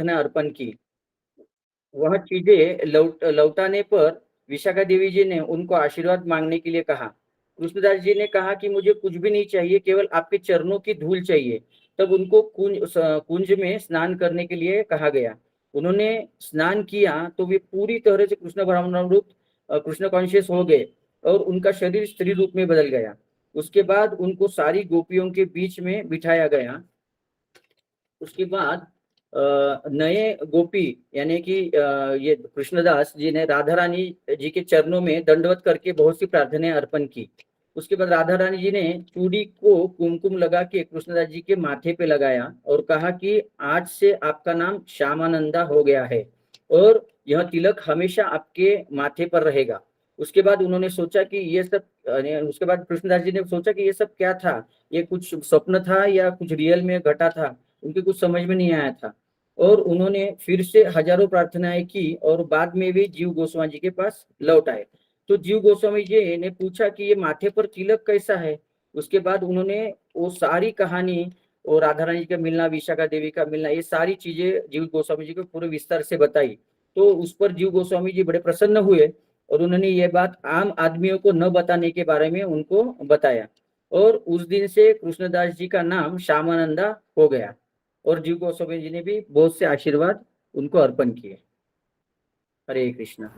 प्रार्थना अर्पण की। वह चीजें लौटाने पर विशाखा देवी जी ने उनको आशीर्वाद मांगने के लिए कहा। कृष्णदास जी ने कहा कि मुझे कुछ भी नहीं चाहिए, केवल आपके चरणों की धूल चाहिए। तब उनको कुंज में स्नान करने के लिए कहा गया। उन्होंने स्नान किया तो वे पूरी तरह से कृष्ण ब्रह्मामृत कृष्ण कॉन्शियस हो गए और उनका शरीर स्त्री रूप में बदल गया। उसके बाद उनको सारी गोपियों के बीच में बिठाया गया। उसके बाद नए गोपी यानी कि ये कृष्णदास जी ने राधा रानी जी के चरणों में दंडवत करके बहुत सी प्रार्थनाएं अर्पण की। उसके बाद राधा रानी जी ने चूड़ी को कुमकुम लगा के कृष्णदास जी के माथे पे लगाया और कहा कि आज से आपका नाम श्यामानंदा हो गया है और यह तिलक हमेशा आपके माथे पर रहेगा। उसके बाद उन्होंने सोचा कि ये सब उसके बाद कृष्णदास जी ने सोचा कि ये सब क्या था, ये कुछ स्वप्न था या कुछ रियल में घटा था, उनके कुछ समझ में नहीं आया था। और उन्होंने फिर से हजारों प्रार्थनाएं की और बाद में भी जीव गोस्वामी जी के पास लौट आए। तो जीव गोस्वामी जी ने पूछा कि ये माथे पर तिलक कैसा है। उसके बाद उन्होंने वो सारी कहानी और राधा रानी का मिलना, विशाखा देवी का मिलना, ये सारी चीजें जीव गोस्वामी जी को पूरे विस्तार से बताई। तो उस पर जीव गोस्वामी जी बड़े प्रसन्न हुए और उन्होंने ये बात आम आदमियों को न बताने के बारे में उनको बताया। और उस दिन से कृष्णदास जी का नाम श्यामानंदा हो गया और जीव गोस्वामी जी ने भी बहुत से आशीर्वाद उनको अर्पण किए। हरे कृष्णा।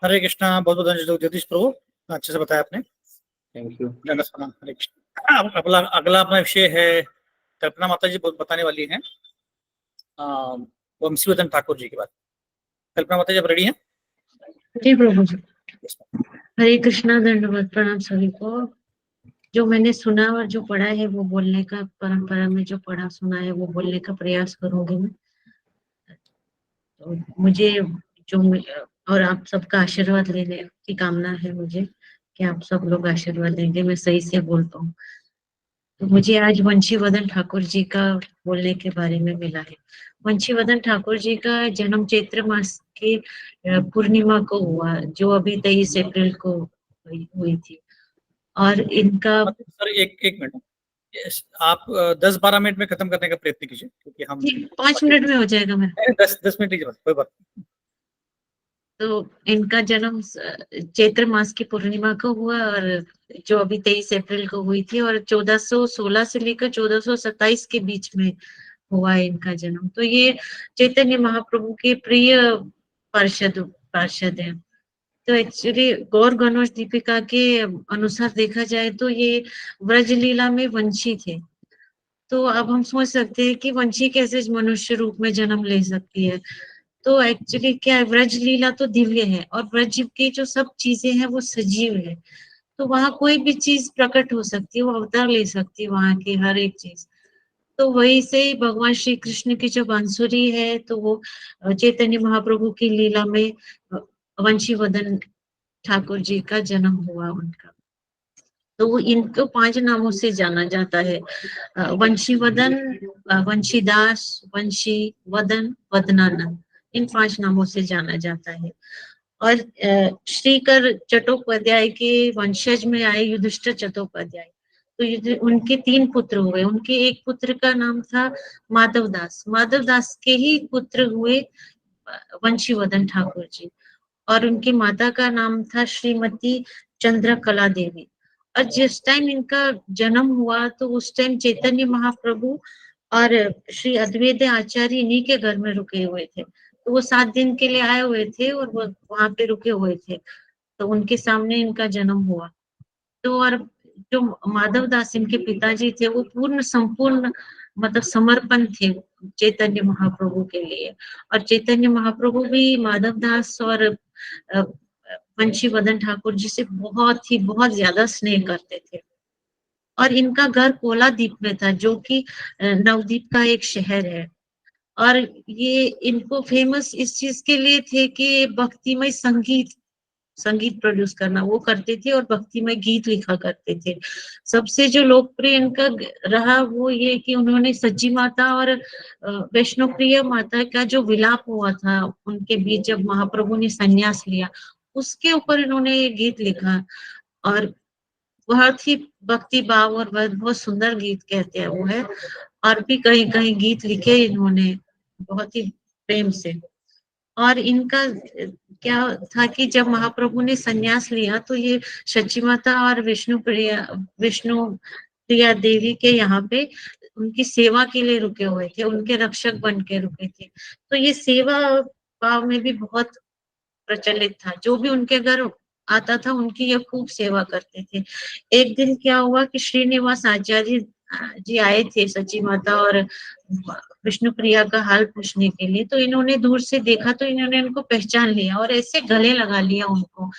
हरे कृष्णा। बहुत बहुत धन्यवाद जगदीश प्रभु, अच्छे से बताया आपने। Thank you. हरे कृष्णा। अगला अपना विषय है, कल्पना माता जी बताने वाली हैं वंशीवर्धन ठाकुर जी की बात। कल्पना माता जी आप रेडी हैं? जी प्रभु जी। हरे कृष्णा, दंडवत प्रणाम सभी को। जो मैंने सुना और जो पढ़ा है वो बोलने का, परंपरा में जो पढ़ा सुना है वो बोलने का प्रयास करूंगी मैं। तो मुझे जो और आप सबका आशीर्वाद लेने की कामना है मुझे कि आप सब लोग आशीर्वाद देंगे, मैं सही से बोल पाऊँ। तो मुझे आज वंशीवर्धन ठाकुर जी का बोलने के बारे में मिला है। वंशीवर्धन ठाकुर जी का जन्म चैत्र मास के पूर्णिमा को हुआ, जो अभी 23 अप्रैल को हुई थी। और इनका सर एक मिनट, आप 10-12 मिनट में खत्म करने का प्रयत्न कीजिए, क्योंकि हम 5 मिनट में हो जाएगा मेरा। 10 मिनट की बात, कोई बात। तो इनका जन्म चैत्र मास की पूर्णिमा को हुआ और जो अभी 23 अप्रैल को हुई थी, और 1416 से लेकर 1427 के बीच में हुआ है इनका जन्म। तो ये चैतन्य महाप्रभु के प्रिय पार्षद है। तो एक्चुअली गौर गणोश दीपिका के अनुसार देखा जाए तो ये ब्रजलीला में वंशी थे। तो अब हम सोच सकते हैं कि वंशी कैसे मनुष्य रूप में जन्म ले सकती है। तो एक्चुअली क्या है, ब्रज लीला तो दिव्य है और ब्रज की जो सब चीजें हैं वो सजीव है। तो वहां कोई भी चीज प्रकट हो सकती है, वो अवतार ले सकती है वहां की हर एक चीज। तो वही से भगवान श्री कृष्ण की जो बांसुरी है, तो वो चैतन्य महाप्रभु की लीला में वंशीवर्धन ठाकुर जी का जन्म हुआ उनका। तो वो इनको 5 नामों से जाना जाता है, वंशीवर्धन, वंशीदास, वंशी वदन, वदनानंद। इन 5 नामों से जाना जाता है। और श्रीकर चट्टोपाध्याय के वंशज में आए युधिष्ठिर चट्टोपाध्याय। तो उनके 3 पुत्र हुए। उनके एक पुत्र का नाम था माधवदास। माधवदास के ही पुत्र हुए वंशीवर्धन ठाकुर जी। और उनकी माता का नाम था श्रीमती चंद्रकला देवी। और जिस टाइम इनका जन्म हुआ तो उस टाइम चैतन्य महाप्रभु और श्री अद्वैत आचार्य इन्हीं के घर में रुके हुए थे। तो वो 7 दिन के लिए आए हुए थे और वो वहां पे रुके हुए थे। तो उनके सामने इनका जन्म हुआ। तो और जो माधव दास इनके पिताजी थे, वो पूर्ण संपूर्ण मतलब समर्पण थे चैतन्य महाप्रभु के लिए। और चैतन्य महाप्रभु भी माधव दास और वंशीवर्धन ठाकुर जी से बहुत ज्यादा स्नेह करते थे। और इनका घर कोलादीप में था, जो कि नवदीप का एक शहर है। और ये इनको फेमस इस चीज के लिए थे कि भक्तिमय संगीत प्रोड्यूस करना वो करते थे और भक्तिमय गीत लिखा करते थे। सबसे जो लोकप्रिय इनका रहा वो ये कि उन्होंने सच्ची माता और वैष्णो प्रिय माता का जो विलाप हुआ था उनके बीच, जब महाप्रभु ने संन्यास लिया, उसके ऊपर इन्होंने ये गीत लिखा। और बहुत ही भक्ति भाव और बहुत सुंदर गीत कहते हैं वो है। और भी कहीं कहीं गीत लिखे इन्होंने, बहुत ही प्रेम से। और इनका क्या था कि जब महाप्रभु ने संन्यास लिया तो ये सची माता और विष्णु प्रिया देवी के यहाँ पे उनकी सेवा के लिए रुके हुए थे, उनके रक्षक बन के रुके थे। तो ये सेवा भाव में भी बहुत प्रचलित था। जो भी उनके घर आता था उनकी ये खूब सेवा करते थे। एक दिन क्या हुआ कि श्रीनिवास आचार्य जी आए थे सची माता और विष्णु प्रिया का हाल पूछने के लिए। तो इन्होंने दूर से देखा तो इन्होंने उनको पहचान लिया और ऐसे गले लगा लिया उनको,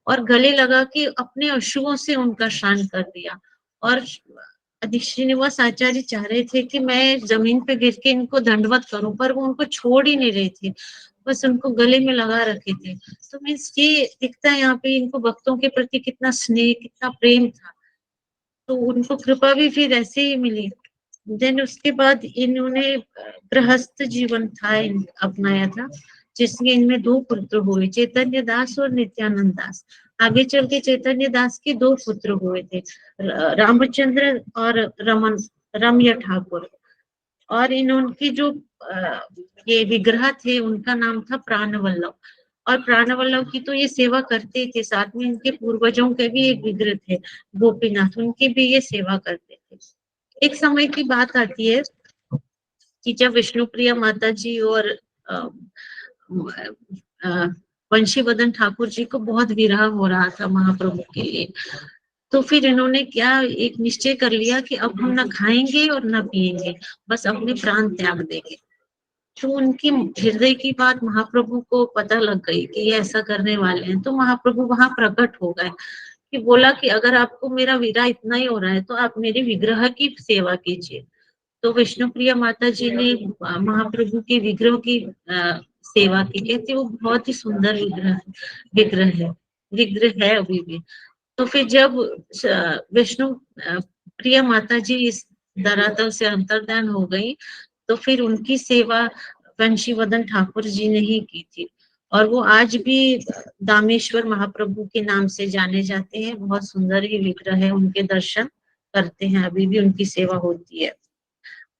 और गले लगा के अपने अश्रुओं से उनका शांत कर दिया। और श्रीनिवास आचार्य चाह रहे थे कि मैं जमीन पे गिर के इनको दंडवत करूं, पर वो उनको छोड़ ही नहीं रहे थे, बस उनको गले में लगा रखे थे। तो मीन्स ये दिखता है यहाँ पे इनको भक्तों के प्रति कितना स्नेह, कितना प्रेम था। तो उनको कृपा भी फिर ऐसे ही मिली। देन उसके बाद इन्होंने गृहस्थ जीवन था अपनाया था, जिसमें इनमें दो पुत्र हुए, चैतन्य दास और नित्यानंद दास। आगे चल के चैतन्य दास के दो पुत्र हुए थे, रामचंद्र और रम्य ठाकुर। और इनकी जो ये विग्रह थे उनका नाम था प्राणवल्लभ। और प्राणवल्लभ की तो ये सेवा करते थे, साथ में इनके पूर्वजों के भी एक विग्रह थे गोपीनाथ, उनकी भी ये सेवा करते थे। एक समय की बात आती है कि जब विष्णुप्रिया माता जी और वंशीवदन ठाकुर जी को बहुत विरह हो रहा था महाप्रभु के लिए, तो फिर इन्होंने क्या एक निश्चय कर लिया कि अब हम न खाएंगे और न पिएंगे, बस अपने प्राण त्याग देंगे। तो उनकी हृदय की बात महाप्रभु को पता लग गई कि ये ऐसा करने वाले हैं। तो महाप्रभु वहां प्रकट हो गए कि बोला कि अगर आपको मेरा विरह इतना ही हो रहा है तो आप मेरे विग्रह की सेवा कीजिए। तो विष्णुप्रिया माता जी ने महाप्रभु के विग्रह की सेवा की। कहते वो बहुत ही सुंदर विग्रह है अभी भी। तो फिर जब विष्णु प्रिया माता जी इस धरातल से अंतर्धान हो गई तो फिर उनकी सेवा वंशीवदन ठाकुर जी ने ही की थी। और वो आज भी दामेश्वर महाप्रभु के नाम से जाने जाते हैं। बहुत सुंदर ही विग्रह है, उनके दर्शन करते हैं, अभी भी उनकी सेवा होती है।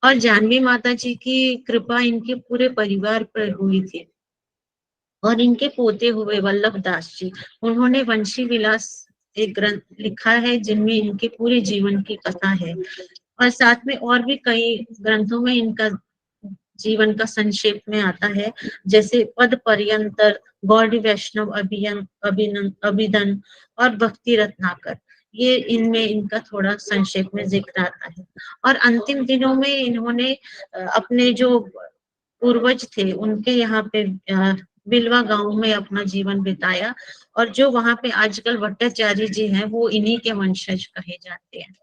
और जानवी माता जी की कृपा इनके पूरे परिवार पर हुई थी। और इनके पोते हुए वल्लभ दास जी, उन्होंने वंशी विलास एक ग्रंथ लिखा है जिनमें इनके पूरे जीवन की कथा है। और साथ में और भी कई ग्रंथों में इनका जीवन का संक्षेप में आता है, जैसे पद पर्यंतर, गौड़ी वैष्णव अभिदन और भक्ति रत्नाकर। ये इनमें इनका थोड़ा संक्षेप में जिक्र आता है। और अंतिम दिनों में इन्होंने अपने जो पूर्वज थे उनके यहाँ पे बिलवा गांव में अपना जीवन बिताया। और जो वहां पे आजकल भट्टाचार्य जी हैं वो इन्हीं के वंशज कहे जाते हैं।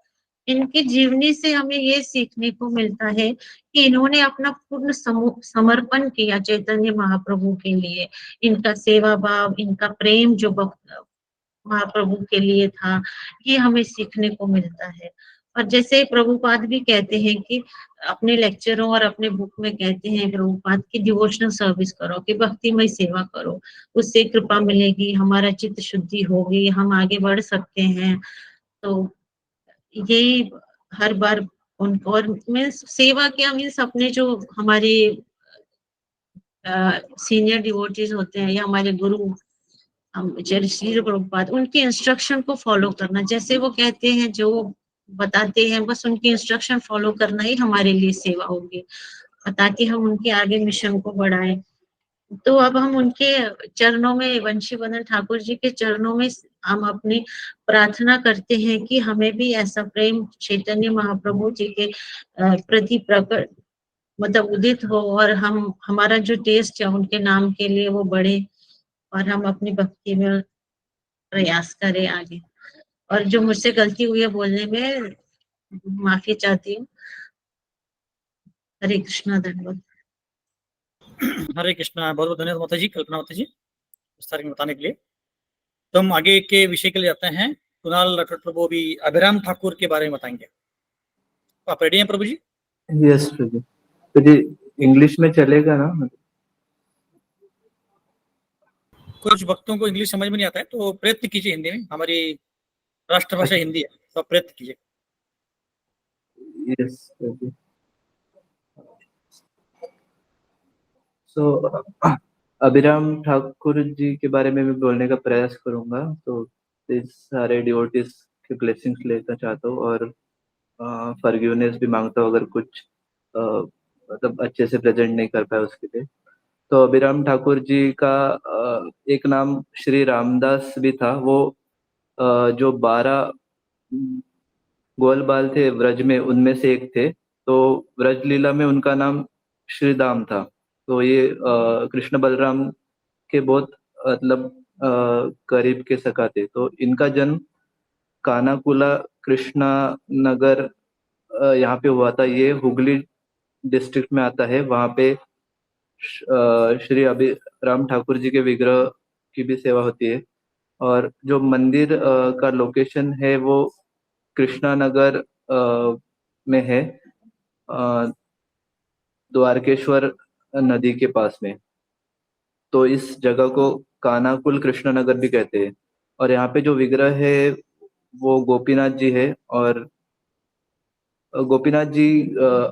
इनकी जीवनी से हमें ये सीखने को मिलता है कि इन्होंने अपना पूर्ण समर्पण किया चैतन्य महाप्रभु के लिए। इनका सेवा भाव, इनका प्रेम जो महाप्रभु के लिए था, ये हमें सीखने को मिलता है। और जैसे प्रभुपाद भी कहते हैं कि अपने लेक्चरों और अपने बुक में कहते हैं प्रभुपाद की डिवोशनल सर्विस करो, कि भक्तिमय सेवा करो, उससे कृपा मिलेगी, हमारा चित्त शुद्धि होगी, हम आगे बढ़ सकते हैं। तो यही हर बार उनको, और मीन्स सेवा क्या, मीन्स अपने जो हमारे सीनियर डिवोटीज होते हैं या हमारे गुरु श्री प्रभुपाद, उनके इंस्ट्रक्शन को फॉलो करना, जैसे वो कहते हैं जो बताते हैं बस उनकी इंस्ट्रक्शन फॉलो करना ही हमारे लिए सेवा होगी, ताकि हम उनके आगे मिशन को बढ़ाएं। तो अब हम उनके चरणों में, वंशीवदन ठाकुर जी के चरणों में हम अपनी प्रार्थना करते हैं कि हमें भी ऐसा प्रेम चैतन्य महाप्रभु जी के प्रति प्रकट मतलब उदित हो, और हम हमारा जो टेस्ट है उनके नाम के लिए वो बढ़े, और हम अपनी भक्ति में प्रयास करें आगे। और जो मुझसे गलती हुई है बोलने में, माफी चाहती हूँ। हरे कृष्णा, धन्यवाद। हरे कृष्णा। बहुत बहुत धन्यवाद माता जी, कल्पना माता जी, विस्तार में बताने के लिए। तो हम आगे के विषय के लिए जाते हैं। कुणाल राठौड़ प्रभु अभी अभिराम ठाकुर के बारे में बताएंगे। आप रेडी हैं प्रभु जी? यस प्रभु। तो इंग्लिश में चलेगा ना? कुछ भक्तों को इंग्लिश समझ में नहीं आता है तो प्रयत्न कीजिए हिंदी में, हमारी राष्ट्रभाषा हिंदी है, तो आप प्रयत्न कीजिए। यस प्रभु। सो अभिराम ठाकुर जी के बारे में मैं बोलने का प्रयास करूंगा। तो इस सारे डिवोटीज के ब्लेसिंग्स लेना चाहता हूँ और फॉरगिवनेस भी मांगता हूँ अगर कुछ मतलब अच्छे से प्रेजेंट नहीं कर पाया उसके लिए। तो अभिराम ठाकुर जी का एक नाम श्री रामदास भी था। वो जो 12 गोल बाल थे व्रज में, उनमें से एक थे। तो व्रज लीला में उनका नाम श्रीदाम था। तो ये कृष्ण बलराम के बहुत मतलब करीब के सखा थे। तो इनका जन्म कानाकुला कृष्णा नगर यहाँ पे हुआ था। ये हुगली डिस्ट्रिक्ट में आता है। वहाँ पे श्री अभिराम ठाकुर जी के विग्रह की भी सेवा होती है। और जो मंदिर का लोकेशन है वो कृष्णा नगर में है, द्वारकेश्वर नदी के पास में। तो इस जगह को कानाकुल कृष्ण नगर भी कहते हैं। और यहाँ पे जो विग्रह है वो गोपीनाथ जी है। और गोपीनाथ जी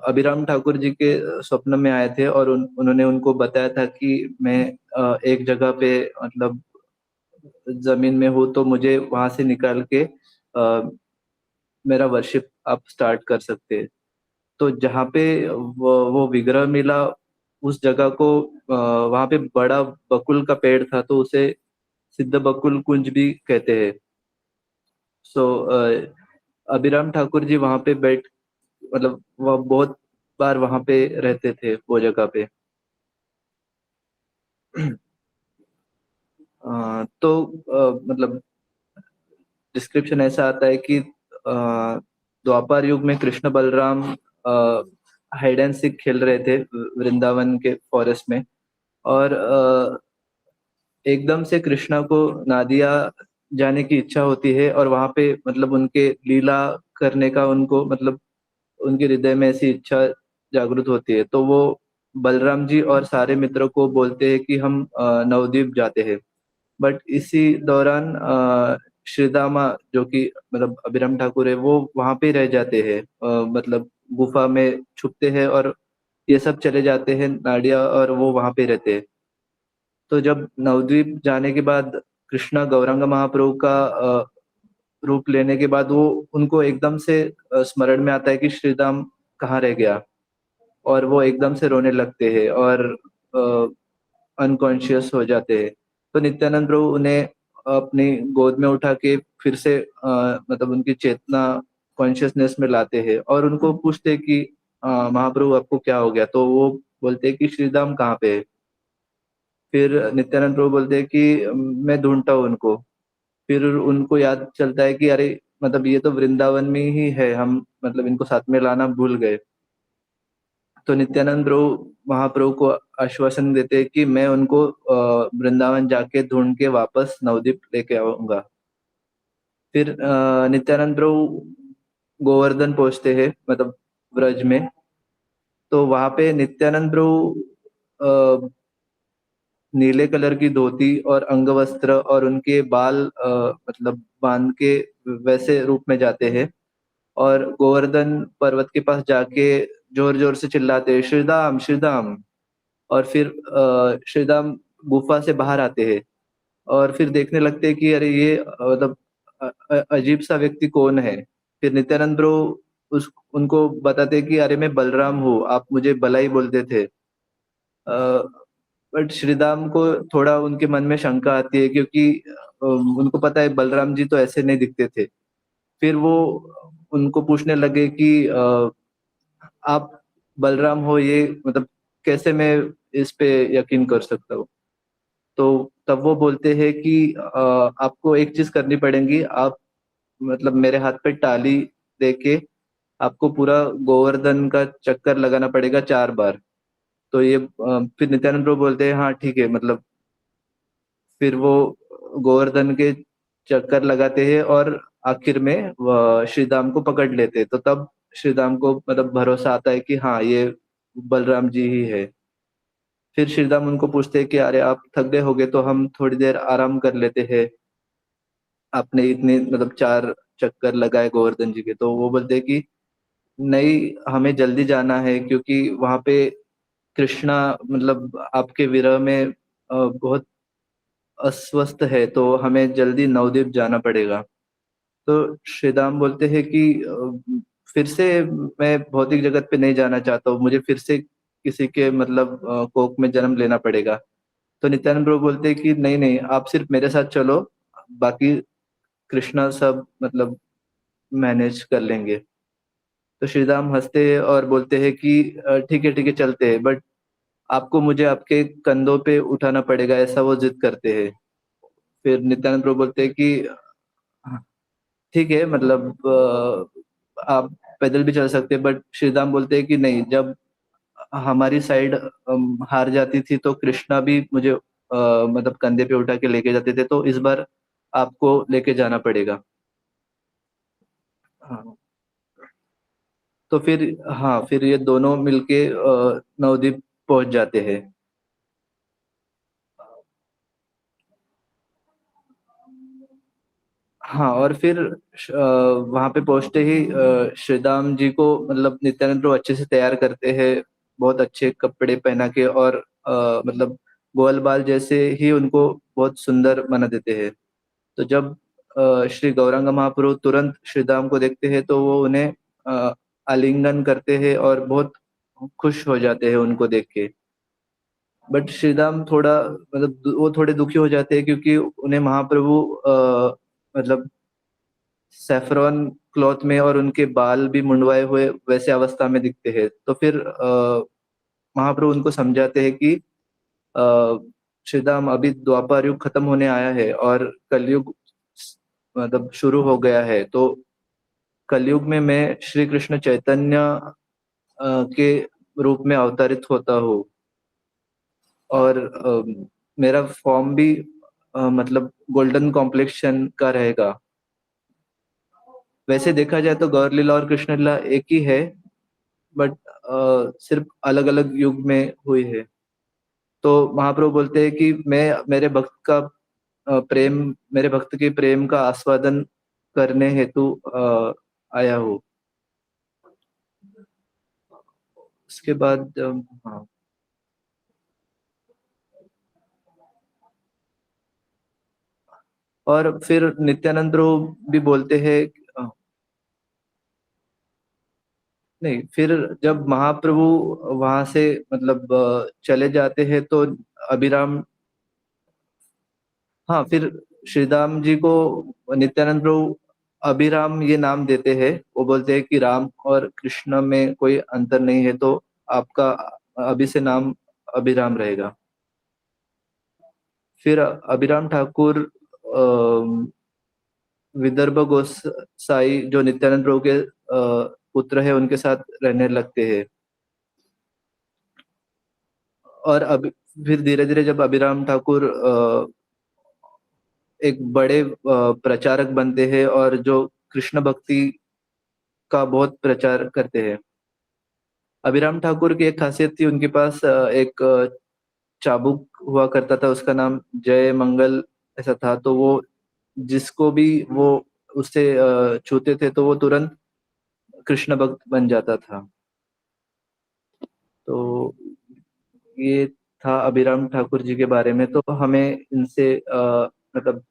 अभिराम ठाकुर जी के स्वप्न में आए थे और उन्होंने उनको बताया था कि मैं एक जगह पे मतलब जमीन में हूँ, तो मुझे वहां से निकाल के मेरा वर्शिप आप स्टार्ट कर सकते हैं। तो जहाँ पे वो विग्रह मिला उस जगह को वहां पे बड़ा बकुल का पेड़ था, तो उसे सिद्ध बकुल कुंज भी कहते हैं। सो अभिराम ठाकुर जी वहां पे बैठ मतलब वह बहुत बार वहां पे रहते थे वो जगह पे। तो मतलब डिस्क्रिप्शन ऐसा आता है कि द्वापर युग में Krishna Balram hide and seek खेल रहे थे वृंदावन के फॉरेस्ट में। और एकदम से कृष्णा को नादिया जाने की इच्छा होती है और वहां पे मतलब उनके लीला करने का उनको मतलब उनके हृदय में ऐसी इच्छा जागृत होती है। तो वो बलराम जी और सारे मित्रों को बोलते हैं कि हम नवद्वीप जाते हैं। बट इसी दौरान श्रीदामा जो कि मतलब अभिराम ठाकुर है वो वहां पे रह जाते हैं, मतलब गुफा में छुपते हैं और ये सब चले जाते हैं नाडिया और वो वहां पे रहते हैं। तो जब नवद्वीप जाने के बाद कृष्णा गौरांग महाप्रभु का रूप लेने के बाद वो उनको एकदम से स्मरण में आता है कि श्रीदाम कहाँ रह गया। और वो एकदम से रोने लगते हैं और अनकॉन्शियस हो जाते हैं। तो नित्यानंद प्रभु उन्हें अपनी गोद में उठा के फिर से मतलब उनकी चेतना कॉन्शियसनेस में लाते हैं और उनको पूछते हैं कि महाप्रभु आपको क्या हो गया। तो वो बोलते हैं कि श्रीदाम कहाँ पे है। फिर नित्यानंद प्रभु बोलते हैं कि मैं ढूंढता हूँ उनको। फिर उनको याद चलता है कि अरे मतलब ये तो वृंदावन में ही है, हम मतलब इनको साथ में लाना भूल गए। तो नित्यानंद प्रभु महाप्रभु को आश्वासन देते हैं कि मैं उनको वृंदावन जाके ढूंढ के वापस नवद्वीप लेके आऊंगा। फिर नित्यानंद प्रभु गोवर्धन पहुंचते हैं मतलब ब्रज में। तो वहां पे नित्यानंद प्रभु नीले कलर की धोती और अंगवस्त्र और उनके बाल मतलब बांध के वैसे रूप में जाते हैं और गोवर्धन पर्वत के पास जाके जोर जोर से चिल्लाते हैं श्रीदाम श्रीदाम। और फिर श्रीदाम गुफा से बाहर आते हैं और फिर देखने लगते हैं कि अरे ये मतलब अजीब सा व्यक्ति कौन है। फिर नित्यानंद प्रभु उस उनको बताते हैं कि अरे मैं बलराम हूँ, आप मुझे बलाई बोलते थे। बट श्रीदाम को थोड़ा उनके मन में शंका आती है क्योंकि उनको पता है बलराम जी तो ऐसे नहीं दिखते थे। फिर वो उनको पूछने लगे कि आप बलराम हो, ये मतलब कैसे मैं इस पे यकीन कर सकता हूँ। तो तब वो बोलते हैं कि आपको एक चीज करनी पड़ेगी। आप मतलब मेरे हाथ पे टाली देके आपको पूरा गोवर्धन का चक्कर लगाना पड़ेगा 4 बार। तो ये फिर नित्यानंद प्रभु बोलते हैं हाँ ठीक है मतलब। फिर वो गोवर्धन के चक्कर लगाते हैं और आखिर में श्रीदाम को पकड़ लेते हैं। तो तब श्रीदाम को मतलब भरोसा आता है कि हाँ ये बलराम जी ही है। फिर श्रीदाम उनको पूछते हैं कि अरे आप थक गए होगे तो हम थोड़ी देर आराम कर लेते हैं, आपने इतने मतलब 4 चक्कर लगाए गोवर्धन जी के। तो वो बोलते हैं कि नहीं, हमें जल्दी जाना है क्योंकि वहां पे कृष्णा मतलब आपके विरह में बहुत अस्वस्थ है, तो हमें जल्दी नवद्वीप जाना पड़ेगा। तो श्रीदाम बोलते हैं कि फिर से मैं भौतिक जगत पे नहीं जाना चाहता हूँ, मुझे फिर से किसी के मतलब कोख में जन्म लेना पड़ेगा। तो नित्यानंद प्रभु बोलते हैं कि नहीं नहीं, आप सिर्फ मेरे साथ चलो, बाकी कृष्णा सब मतलब मैनेज कर लेंगे। तो श्रीदाम हंसते हैं और बोलते हैं कि ठीक है चलते हैं, बट आपको मुझे आपके कंधों पे उठाना पड़ेगा, ऐसा वो जिद करते हैं। फिर नित्यानंद प्रभु बोलते हैं कि हाँ, ठीक है, मतलब आप पैदल भी चल सकते हैं, बट श्रीदाम बोलते हैं कि नहीं, जब हमारी साइड हार जाती थी तो कृष्णा भी मुझे मतलब कंधे पे उठा के लेके जाते थे, तो इस बार आपको लेके जाना पड़ेगा। हाँ, तो फिर हाँ, फिर ये दोनों मिलके नवद्वीप पहुंच जाते हैं। हाँ, और फिर वहां पे पहुंचते ही श्रीदाम जी को मतलब नित्यानंद प्रभु अच्छे से तैयार करते हैं, बहुत अच्छे कपड़े पहना के, और मतलब ग्वाल बाल जैसे ही उनको बहुत सुंदर बना देते हैं। तो जब श्री गौरांग महाप्रभु तुरंत श्रीदाम को देखते हैं तो वो उन्हें आलिंगन करते हैं और बहुत खुश हो जाते हैं उनको देख के। बट श्रीदाम थोड़ा मतलब वो थोड़े दुखी हो जाते हैं, क्योंकि उन्हें महाप्रभु मतलब सैफरॉन क्लॉथ में और उनके बाल भी मुंडवाए हुए वैसे अवस्था में दिखते हैं। तो फिर महाप्रभु उनको समझाते हैं कि अ, श्रीदाम, अभी द्वापर युग खत्म होने आया है और कलयुग मतलब शुरू हो गया है। तो कलयुग में मैं श्री कृष्ण चैतन्य के रूप में अवतरित होता हूँ, और मेरा फॉर्म भी मतलब गोल्डन कॉम्प्लेक्शन का रहेगा। वैसे देखा जाए तो गौर लीला और कृष्ण लीला एक ही है, बट सिर्फ अलग अलग युग में हुई है। तो महाप्रभु बोलते हैं कि मैं मेरे भक्त का प्रेम, मेरे भक्त के प्रेम का आस्वादन करने हेतु आया हूँ। उसके बाद हाँ, और फिर नित्यानंद प्रभु भी बोलते हैं नहीं, फिर जब महाप्रभु वहां से मतलब चले जाते हैं तो अभिराम, हाँ, फिर श्रीदाम जी को नित्यानंद प्रभु अभिराम ये नाम देते हैं। वो बोलते हैं कि राम और कृष्ण में कोई अंतर नहीं है, तो आपका अभी से नाम अभिराम रहेगा। फिर अभिराम ठाकुर विदर्भ गोसाई जो नित्यानंद प्रभु के पुत्र है, उनके साथ रहने लगते हैं। और अब फिर धीरे धीरे जब अभिराम ठाकुर एक बड़े प्रचारक बनते हैं और जो कृष्ण भक्ति का बहुत प्रचार करते हैं। अभिराम ठाकुर की एक खासियत थी, उनके पास एक चाबुक हुआ करता था, उसका नाम जय मंगल ऐसा था। तो वो जिसको भी वो उससे छूते थे तो वो तुरंत कृष्ण भक्त बन जाता था। तो ये था अभिराम ठाकुर जी के बारे में। तो हमें इनसे मतलब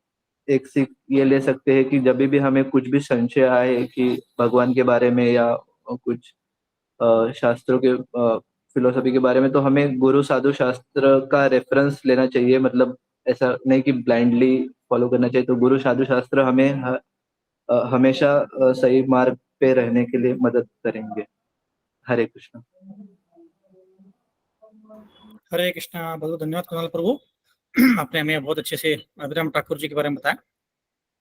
एक सीख ये ले सकते हैं कि जब भी हमें कुछ भी संशय आए कि भगवान के बारे में या कुछ शास्त्रों के फिलोसफी के बारे में, तो हमें गुरु साधु शास्त्र का रेफरेंस लेना चाहिए। मतलब ऐसा नहीं कि ब्लाइंडली फॉलो करना चाहिए। तो गुरु साधु शास्त्र हमें हमेशा सही मार्ग पे रहने के लिए मदद करेंगे। हरे कृष्ण। हरे कृष्णा। बहुत धन्यवाद कुणाल प्रभु। आपने हमें बहुत अच्छे से अभिराम ठाकुर जी के बारे में बताया।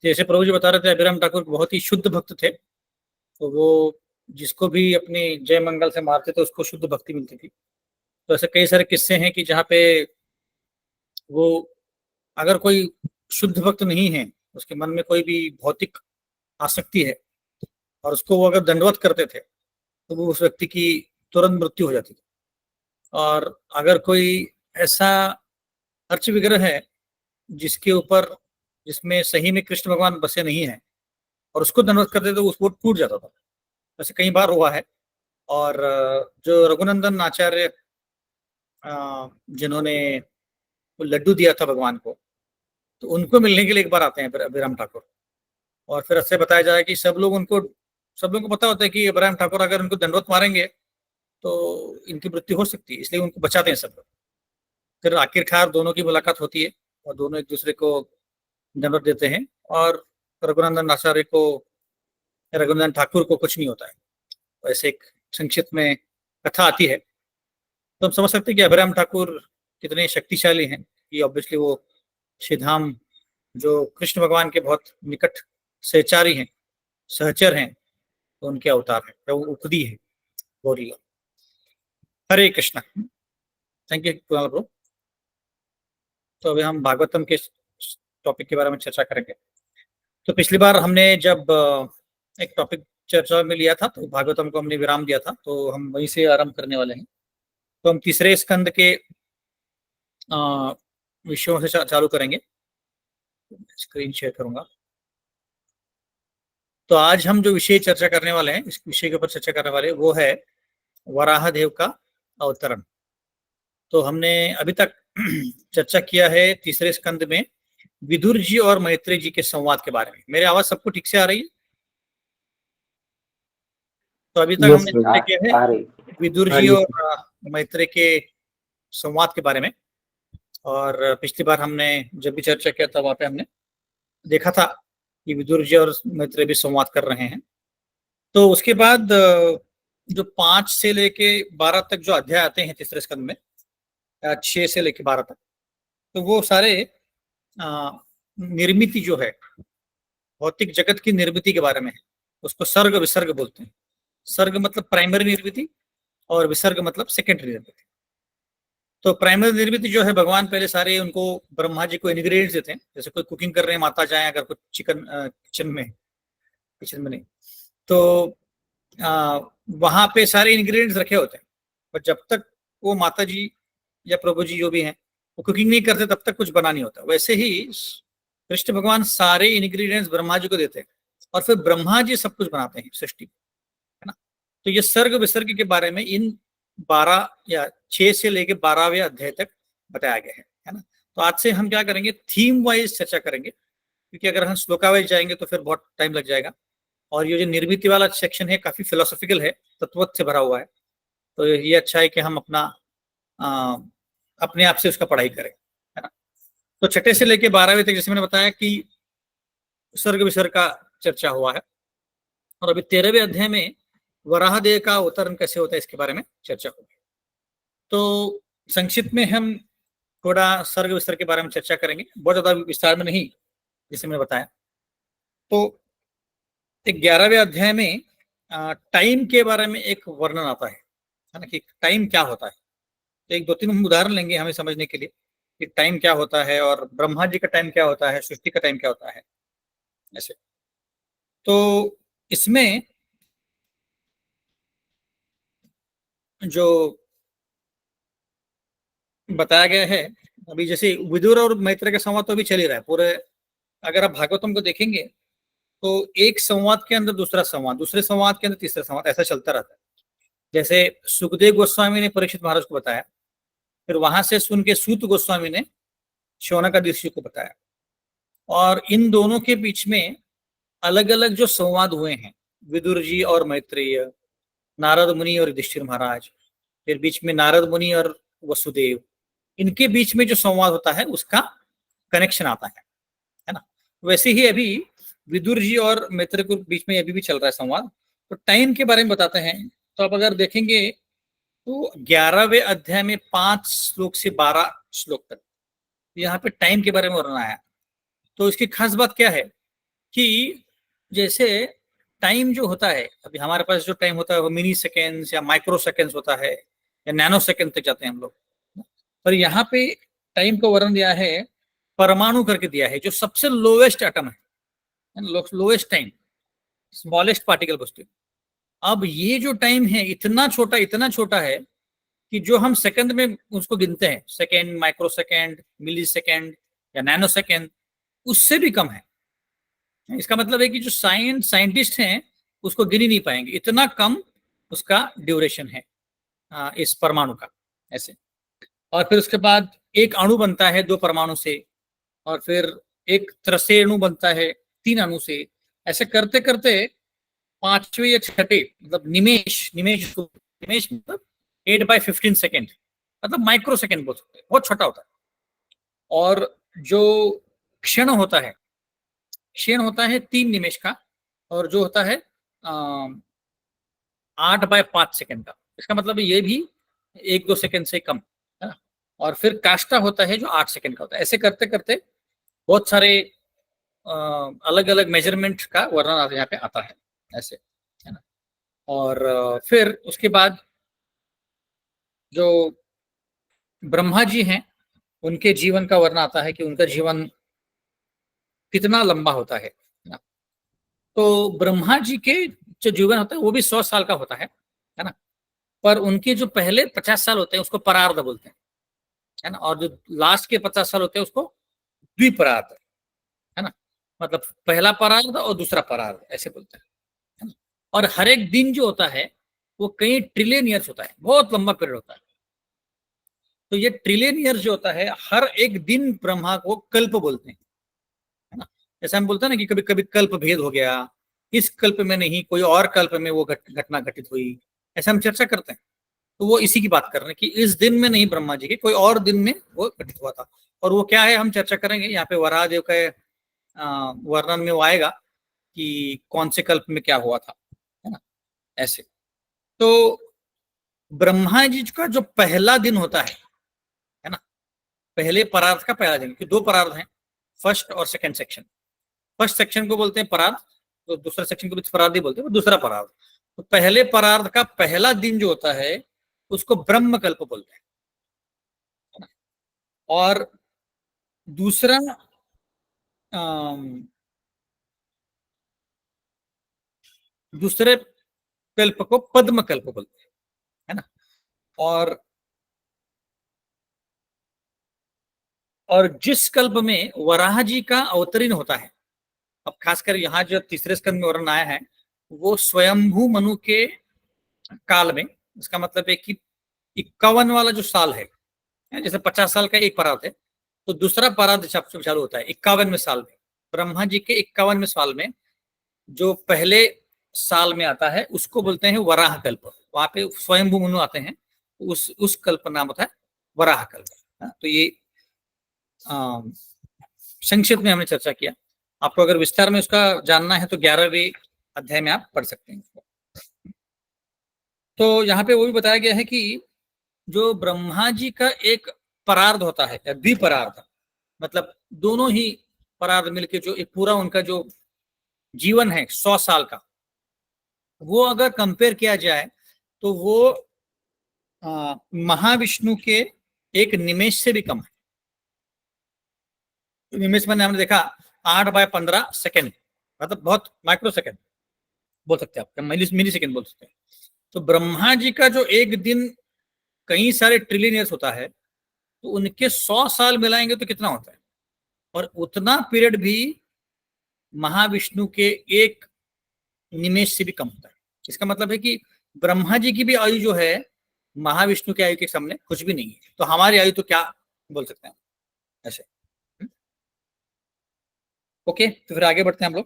जैसे प्रभु जी बता रहे थे, अभिराम ठाकुर बहुत ही शुद्ध भक्त थे। तो वो जिसको भी अपनी जय मंगल से मारते थे उसको शुद्ध भक्ति मिलती थी। तो ऐसे कई सारे किस्से हैं कि जहाँ पे वो, अगर कोई शुद्ध भक्त नहीं है, उसके मन में कोई भी भौतिक आसक्ति है और उसको वो अगर दंडवत करते थे तो वो उस व्यक्ति की तुरंत मृत्यु हो जाती थी। और अगर कोई ऐसा अर्च विग्रह है जिसके ऊपर, जिसमें सही में कृष्ण भगवान बसे नहीं है और उसको दंडवत करते तो वो टूट जाता था। ऐसे कई बार हुआ है। और जो रघुनंदन आचार्य जिन्होंने वो लड्डू दिया था भगवान को, तो उनको मिलने के लिए एक बार आते हैं अभिराम ठाकुर। और फिर ऐसे बताया जाए कि सब लोगों को पता होता है कि अभिराम ठाकुर अगर उनको दंडवत मारेंगे तो इनकी मृत्यु हो सकती है, इसलिए उनको बचाते हैं सब लोग। फिर आखिरकार दोनों की मुलाकात होती है और दोनों एक दूसरे को दंडवत देते हैं, और रघुनंदन ठाकुर को कुछ नहीं होता है। वैसे एक संक्षिप्त में कथा आती है, तो हम समझ सकते हैं कि अभिराम ठाकुर कितने शक्तिशाली हैं। कि ऑब्वियसली वो श्रीधाम जो कृष्ण भगवान के बहुत निकट सहचारी हैं, सहचर हैं, तो उनके अवतार है, तो वो उपदी है Gauri. Hare Krishna. Thank you Kunal bro. तो अभी हम भागवतम के टॉपिक के बारे में चर्चा करेंगे। तो पिछली बार हमने जब एक टॉपिक चर्चा में लिया था तो भागवतम को हमने विराम दिया था, तो हम वहीं से आरंभ करने वाले हैं। तो हम तीसरे स्कंद के विषयों से चालू करेंगे। स्क्रीन शेयर करूंगा। तो आज हम जो विषय चर्चा करने वाले हैं, इस विषय के ऊपर चर्चा करने वाले वो है वराह देव का अवतरण। तो हमने अभी तक चर्चा किया है तीसरे स्कंद में विदुर जी और मैत्रेय जी के संवाद के बारे में। मेरी आवाज सबको ठीक से आ रही है? तो अभी तक हमने चर्चा किया है विदुर जी और मैत्रेय के संवाद के बारे में। और पिछली बार हमने जब भी चर्चा किया था वहां पे हमने देखा था कि विदुर जी और मैत्रेय भी संवाद कर रहे हैं। तो उसके बाद जो 5 से लेके 12 तक जो अध्याय आते हैं तीसरे स्कंद में, 6 से लेके 12 तक, तो वो सारे निर्मिति जो है, भौतिक जगत की निर्मिति के बारे में है। उसको सर्ग विसर्ग बोलते हैं। सर्ग मतलब प्राइमरी निर्मिति और विसर्ग मतलब सेकेंडरी निर्मिति। तो प्राइमरी निर्मिति जो है, भगवान पहले सारे उनको ब्रह्मा जी को इंग्रेडिएंट्स देते हैं। जैसे कोई कुकिंग कर रहे हैं, माता जाए अगर कुछ किचन में नहीं, तो वहां पे सारे इंग्रेडिएंट्स रखे होते हैं। पर जब तक वो माता जी या प्रभु जी जो भी हैं वो कुकिंग नहीं करते तब तक कुछ बना नहीं होता। वैसे ही कृष्ण भगवान सारे इंग्रेडिएंट्स ब्रह्मा जी को देते हैं और फिर ब्रह्मा जी सब कुछ बनाते हैं सृष्टि, है ना। तो ये सर्ग विसर्ग के बारे में इन 12 या 6 से लेके 12वें अध्याय तक बताया गया है ना। तो आज से हम क्या करेंगे, थीम वाइज चर्चा करेंगे, क्योंकि अगर हम श्लोका वाइज जाएंगे तो फिर बहुत टाइम लग जाएगा। और ये जो निर्मिति वाला सेक्शन है काफी फिलोसॉफिकल है, तत्वत से भरा हुआ है। तो ये अच्छा है कि हम अपने आप से उसका पढ़ाई करें, है ना। तो 6 से लेके 12वें तक जैसे मैंने बताया कि सर्ग विसर्ग का चर्चा हुआ है। और अभी 13वें अध्याय में वराहदेव का अवतरण कैसे होता है इसके बारे में चर्चा होगी। तो संक्षिप्त में हम थोड़ा सर्ग विसर्ग के बारे में चर्चा करेंगे, बहुत ज्यादा विस्तार में नहीं, जैसे मैंने बताया। तो 11वें अध्याय में टाइम के बारे में एक वर्णन आता है ना, कि टाइम क्या होता है। तो 1-2-3 हम उदाहरण लेंगे हमें समझने के लिए कि टाइम क्या होता है और ब्रह्मा जी का टाइम क्या होता है, सृष्टि का टाइम क्या होता है, ऐसे। तो इसमें जो बताया गया है, अभी जैसे विदुर और मैत्रेय का संवाद तो अभी चल ही रहा है पूरे। अगर आप भागवतम को देखेंगे तो एक संवाद के अंदर दूसरा संवाद, दूसरे संवाद के अंदर तीसरा संवाद, ऐसा चलता रहता है। जैसे सुखदेव गोस्वामी ने परीक्षित महाराज को बताया, फिर वहां से सुन के सूत गोस्वामी ने शौनकादि ऋषि को बताया, और इन दोनों के बीच में अलग अलग जो संवाद हुए हैं, विदुर जी और मैत्रेय, नारद मुनि और युधिष्ठिर महाराज, फिर बीच में नारद मुनि और वसुदेव, इनके बीच में जो संवाद होता है उसका कनेक्शन आता है ना। वैसे ही अभी विदुर जी और मैत्रेय के बीच में अभी भी चल रहा है संवाद। तो टाइम के बारे में बताते हैं। तो आप अगर देखेंगे तो 11वें अध्याय में 5 श्लोक से 12 श्लोक तक यहाँ पे टाइम के बारे में वर्णन आया। तो इसकी खास बात क्या है कि जैसे टाइम जो होता है, अभी हमारे पास जो टाइम होता है वो मिनी सेकेंड्स या माइक्रो सेकेंड्स होता है, या नैनो सेकेंड तक जाते हैं हम लोग। पर यहाँ पे टाइम को वर्णन दिया है, परमाणु करके दिया है, जो सबसे लोवेस्ट एटम है, लोवेस्ट टाइम, स्मॉलेस्ट पार्टिकल वस्तु। अब ये जो टाइम है इतना छोटा है कि जो हम सेकंड में उसको गिनते हैं, सेकंड, माइक्रो सेकंड, मिली सेकंड या नैनो सेकंड, उससे भी कम है। इसका मतलब है कि जो साइंटिस्ट हैं उसको गिन ही नहीं पाएंगे, इतना कम उसका ड्यूरेशन है इस परमाणु का, ऐसे। और फिर उसके बाद एक अणु बनता है 2 परमाणु से, और फिर एक त्रसेणु बनता है 3 अणु से। ऐसे करते करते 5वें या 6ठे मतलब निमेश, निमेश मतलब 8/15 सेकेंड, मतलब माइक्रो सेकेंड बोल सकते हैं, बहुत छोटा होता है। और जो क्षण होता है, 3 निमेश का, और जो होता है 8/5 सेकेंड का। इसका मतलब ये भी 1-2 सेकेंड से कम है ना। और फिर काष्ठा होता है जो 8 सेकेंड का होता है। ऐसे करते करते बहुत सारे अलग अलग मेजरमेंट का वर्णन यहाँ पे आता है, ऐसे है ना। और फिर उसके बाद जो ब्रह्मा जी हैं, उनके जीवन का वर्णन आता है कि उनका जीवन कितना लंबा होता है ना। तो ब्रह्मा जी के जो जीवन होता है वो भी 100 साल का होता है ना। पर उनके जो पहले 50 साल होते हैं उसको परार्ध बोलते हैं, है ना। और जो लास्ट के 50 साल होते हैं उसको द्विपरार्ध, है ना। मतलब पहला परार्ध और दूसरा परार्ध ऐसे बोलते हैं, है ना। और हर एक दिन जो होता है वो कई ट्रिलियन ईयर्स होता है, बहुत लंबा पीरियड होता है। तो ये ट्रिलियन ईयर्स जो होता है, हर एक दिन ब्रह्मा को कल्प बोलते हैं, है ना। जैसे हम बोलते हैं ना कि कभी कभी कल्प भेद हो गया, इस कल्प में नहीं कोई और कल्प में वो घटना घटित हुई, ऐसा हम चर्चा करते हैं। तो वो इसी की बात कर रहे हैं कि इस दिन में नहीं ब्रह्मा जी के, कोई और दिन में वो घटित हुआ था। और वो क्या है हम चर्चा करेंगे। यहाँ पे वराहदेव के वर्णन में वो आएगा कि कौन से कल्प में क्या हुआ था, है ना। ऐसे तो ब्रह्मा जी का जो पहला दिन होता है ना, पहले परार्थ का पहला दिन, कि 2 परार्थ हैं, फर्स्ट और सेकंड सेक्शन। फर्स्ट सेक्शन को बोलते हैं परार्थ, तो दूसरा सेक्शन को भी परार्थ ही बोलते हैं, दूसरा परार्थ। तो पहले परार्थ का पहला दिन जो होता है उसको ब्रह्म कल्प बोलते हैं, है ना। और दूसरा दूसरे कल्प को पद्म कल्प बोलते हैं, है ना। और जिस कल्प में वराह जी का अवतरण होता है, अब खासकर यहाँ जो तीसरे स्कंद में वर्णन आया है वो स्वयंभू मनु के काल में। इसका मतलब है कि 51 वाला जो साल है, जैसे 50 साल का एक परार्थ है, तो दूसरा परार्थ चालू होता है 51वें साल में। ब्रह्मा जी के 51वें साल में जो पहले साल में आता है उसको बोलते हैं वराह कल्प। वहां पे स्वयंभू मनु आते हैं, उस कल्प नाम होता है वराह कल्प। तो ये संक्षिप्त में हमने चर्चा किया। आपको अगर विस्तार में उसका जानना है तो 11वें अध्याय में आप पढ़ सकते हैं। तो यहाँ पे वो भी बताया गया है कि जो ब्रह्मा जी का एक परार्ध होता है या द्विपरार्ध, मतलब दोनों ही परार्ध मिलके जो एक पूरा उनका जो जीवन है 100 साल का, वो अगर कंपेयर किया जाए तो वो महाविष्णु के एक निमेश से भी कम है। निमेश में हमने देखा 8/15 सेकेंड, मतलब बहुत माइक्रो सेकेंड बोल सकते हैं आप, मिली सेकेंड बोल सकते हैं। तो ब्रह्मा जी का जो एक दिन कई सारे ट्रिलियन ईयर्स होता है, तो उनके 100 साल मिलाएंगे तो कितना होता है। और उतना पीरियड भी महाविष्णु के एक निमेश से भी कम होता है। इसका मतलब है कि ब्रह्मा जी की भी आयु जो है महाविष्णु की आयु के सामने कुछ भी नहीं है। तो हमारी आयु तो क्या बोल सकते हैं ऐसे। ओके, तो फिर आगे बढ़ते हैं हम लोग।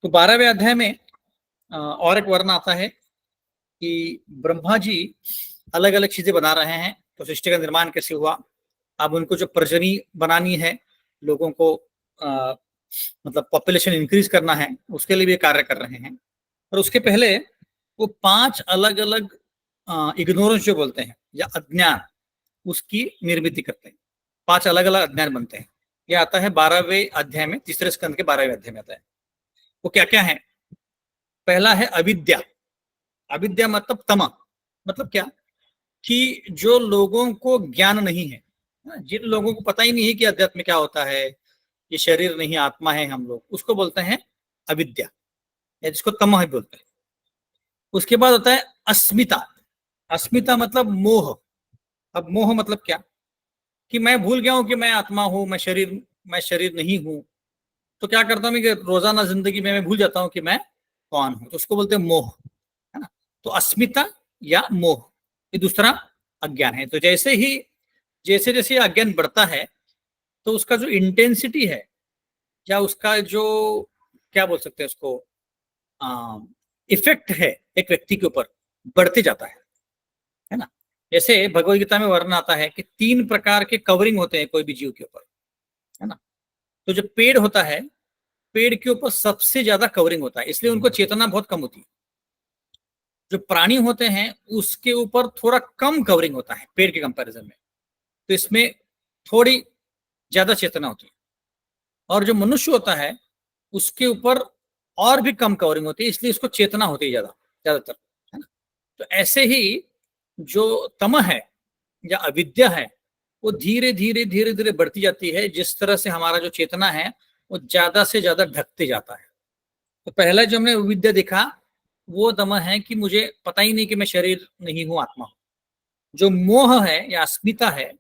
तो 12वें अध्याय में और एक वर्ण आता है कि ब्रह्मा जी अलग अलग चीजें बना रहे हैं। तो सृष्टि का निर्माण कैसे हुआ, अब उनको जो प्रजनी बनानी है, लोगों को मतलब पॉपुलेशन इंक्रीज करना है, उसके लिए भी कार्य कर रहे हैं। और उसके पहले वो 5 अलग अलग इग्नोरेंस जो बोलते हैं या अज्ञान, उसकी निर्मिति करते हैं। 5 अलग अलग अज्ञान बनते हैं। यह आता है 12वें अध्याय में, तीसरे स्कंद के 12वें अध्याय में आता है। वो क्या क्या है। पहला है अविद्या। अविद्या मतलब तमा, मतलब क्या कि जो लोगों को ज्ञान नहीं है, जिन लोगों को पता ही नहीं है कि अध्यात्म क्या होता है, ये शरीर नहीं आत्मा है हम लोग, उसको बोलते हैं अविद्या, या जिसको तमह बोलते हैं। उसके बाद होता है अस्मिता। अस्मिता मतलब मोह। अब मोह मतलब क्या कि मैं भूल गया हूं कि मैं आत्मा हूं, मैं शरीर नहीं हूं। तो क्या करता हूं कि रोजाना जिंदगी में मैं भूल जाता हूं कि मैं कौन हूं, तो उसको बोलते हैं मोह, है ना। तो अस्मिता या मोह, ये दूसरा अज्ञान है। तो जैसे जैसे ये अज्ञान बढ़ता है तो उसका जो इंटेंसिटी है या उसका जो क्या बोल सकते हैं उसको इफेक्ट है एक व्यक्ति के ऊपर बढ़ते जाता है ना। जैसे भगवद गीता में वर्णन आता है कि 3 प्रकार के कवरिंग होते हैं कोई भी जीव के ऊपर, है ना। तो जो पेड़ होता है, पेड़ के ऊपर सबसे ज्यादा कवरिंग होता है, इसलिए उनको चेतना बहुत कम होती है। जो प्राणी होते हैं उसके ऊपर थोड़ा कम कवरिंग होता है पेड़ के कंपैरिजन में, तो इसमें थोड़ी ज्यादा चेतना होती है। और जो मनुष्य होता है उसके ऊपर और भी कम कवरिंग होती है, इसलिए इसको चेतना होती है ज्यादातर, है ना। तो ऐसे ही जो तम है या अविद्या है वो धीरे धीरे धीरे धीरे बढ़ती जाती है, जिस तरह से हमारा जो चेतना है वो ज्यादा से ज्यादा ढकते जाता है। तो पहला जो हमने विद्या देखा वो दम है कि मुझे पता ही नहीं कि मैं शरीर नहीं हूं, आत्मा हूं। जो मोह है या अस्मिता है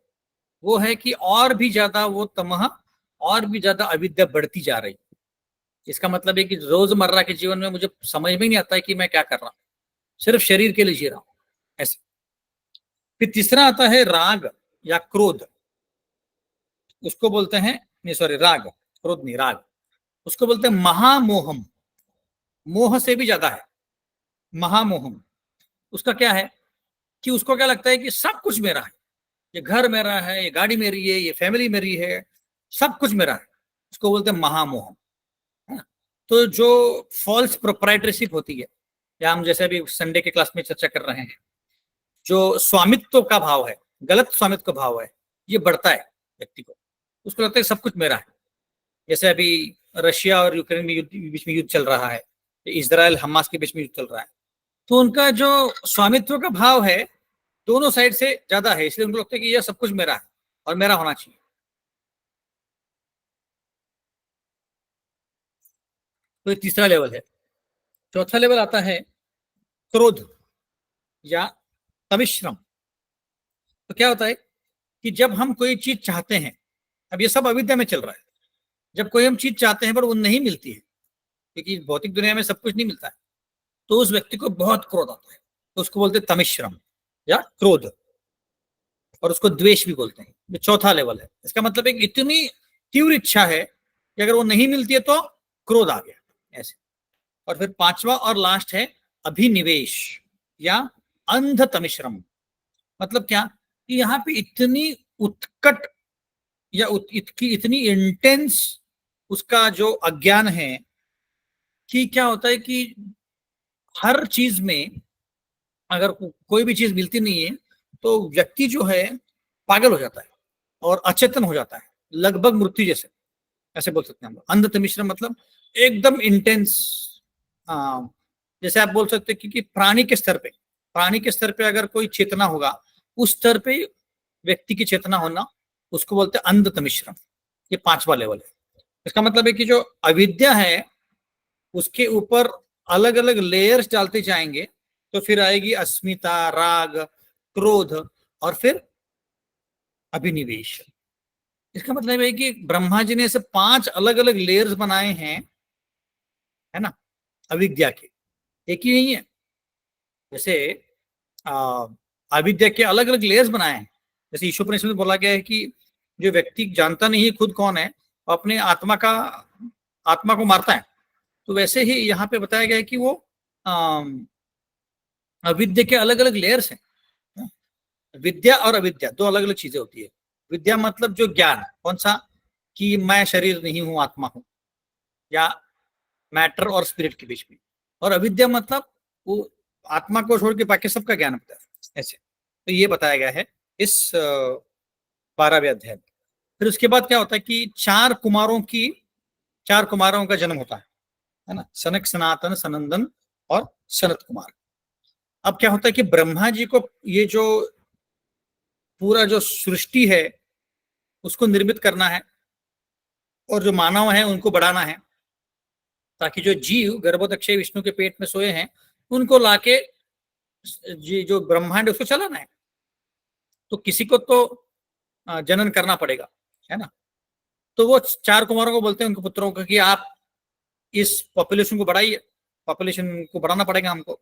वो है कि और भी ज्यादा वो तमह और भी ज्यादा अविद्या बढ़ती जा रही। इसका मतलब है कि रोजमर्रा के जीवन में मुझे समझ में नहीं आता है कि मैं क्या कर रहा हूं, सिर्फ शरीर के लिए जी रहा हूं ऐसे। फिर तीसरा आता है राग या क्रोध, उसको बोलते हैं, नहीं सॉरी राग, क्रोध नहीं, राग, उसको बोलते हैं महामोहम। मोह से भी ज्यादा है महामोहम। उसका क्या है कि उसको क्या लगता है कि सब कुछ मेरा है, ये घर मेरा है, ये गाड़ी मेरी है, ये फैमिली मेरी है, सब कुछ मेरा है। उसको बोलते हैं महामोहम, है ना। तो जो फॉल्स प्रोप्राइटरशिप होती है, या हम जैसे अभी संडे के क्लास में चर्चा कर रहे हैं, जो स्वामित्व का भाव है, गलत स्वामित्व का भाव है, ये बढ़ता है व्यक्ति को। उसको लगता है सब कुछ मेरा है। जैसे अभी रशिया और यूक्रेन में बीच में युद्ध चल रहा है, इजराइल हमास के बीच में युद्ध चल रहा है, तो उनका जो स्वामित्व का भाव है दोनों साइड से ज्यादा है, इसलिए उनको लगता है कि यह सब कुछ मेरा है और मेरा होना चाहिए। तो ये तीसरा लेवल है। चौथा लेवल आता है क्रोध या तमिश्रम। तो क्या होता है कि जब हम कोई चीज चाहते हैं, अब ये सब अविद्या में चल रहा है, जब कोई हम चीज चाहते हैं पर वो नहीं मिलती है, क्योंकि भौतिक दुनिया में सब कुछ नहीं मिलता है, तो उस व्यक्ति को बहुत क्रोध आता है। तो उसको बोलते हैं तमिश्रम या क्रोध, और उसको द्वेष भी बोलते हैं। ये चौथा लेवल है। इसका मतलब एक इतनी तीव्र इच्छा है कि अगर वो नहीं मिलती है तो क्रोध आ गया ऐसे। और फिर पांचवा और लास्ट है अभिनिवेश या अंध तमिश्रम। मतलब क्या कि यहाँ पे इतनी उत्कट या इतनी इंटेंस उसका जो अज्ञान है कि क्या होता है कि हर चीज में अगर कोई भी चीज मिलती नहीं है तो व्यक्ति जो है पागल हो जाता है और अचेतन हो जाता है, लगभग मृत्यु जैसे, ऐसे बोल सकते हैं हम। अंध मिश्रण मतलब एकदम इंटेंस, जैसे आप बोल सकते हैं कि प्राणी के स्तर पे अगर कोई चेतना होगा, उस स्तर पे व्यक्ति की चेतना होना, उसको बोलते हैं अंध मिश्रण। ये पांचवा लेवल है। इसका मतलब है कि जो अविद्या है उसके ऊपर अलग अलग लेयर्स डालते जाएंगे तो फिर आएगी अस्मिता, राग, क्रोध और फिर अभिनिवेश। इसका मतलब है कि ब्रह्मा जी ने ऐसे 5 अलग अलग लेयर्स बनाए हैं, है ना, अविद्या के, एक ही नहीं है। जैसे अविद्या के अलग अलग लेयर्स बनाए हैं। जैसे ईशोपनिषद में बोला गया है कि जो व्यक्ति जानता नहीं है खुद कौन है, अपने आत्मा को मारता है। तो वैसे ही यहाँ पे बताया गया है कि वो अविद्या के अलग अलग लेयर्स हैं। विद्या और अविद्या 2 अलग अलग चीजें होती है। विद्या मतलब जो ज्ञान, कौन सा, कि मैं शरीर नहीं हूं, आत्मा हूं, या मैटर और स्पिरिट के बीच में। और अविद्या मतलब वो आत्मा को छोड़ के बाकी सबका ज्ञान होता है ऐसे। तो ये बताया गया है इस 12वें अध्याय में। फिर उसके बाद क्या होता है कि 4 कुमारों का जन्म होता है ना, सनक, सनातन, सनंदन और सनत कुमार। अब क्या होता है कि ब्रह्मा जी को ये जो पूरा जो सृष्टि है उसको निर्मित करना है और जो मानव है उनको बढ़ाना है, ताकि जो जीव गर्भोदक्षय विष्णु के पेट में सोए हैं उनको लाके जो ब्रह्मांड उसको चलाना है। तो किसी को तो जनन करना पड़ेगा, है ना। तो वो 4 कुमारों को बोलते हैं उनके पुत्रों को कि आप इस पॉपुलेशन को बढ़ाइए, पॉपुलेशन को बढ़ाना पड़ेगा हमको।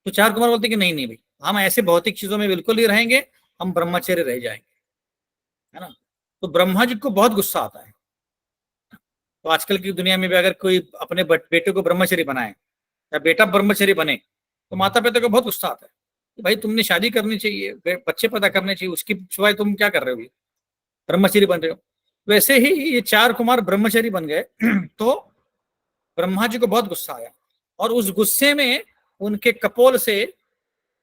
तो चार कुमार बोलते कि नहीं नहीं भाई, हम ऐसे भौतिक चीजों में बिल्कुल नहीं रहेंगे, हम ब्रह्मचर्य रह जाएंगे, है ना। तो ब्रह्मा जी को बहुत गुस्सा आता है। तो आजकल की दुनिया में भी अगर कोई अपने बेटे को ब्रह्मचर्य बनाए या बेटा ब्रह्मचर्य बने तो माता पिता को बहुत गुस्सा आता है कि भाई तुमने शादी करनी चाहिए, बच्चे पैदा करने चाहिए, उसकी सिवाय तुम क्या कर रहे हो, ब्रह्मचर्य बन रहे हो। वैसे ही ये चार कुमार ब्रह्मचर्य बन गए। तो ब्रह्मा जी को बहुत गुस्सा आया और उस गुस्से में उनके कपोल से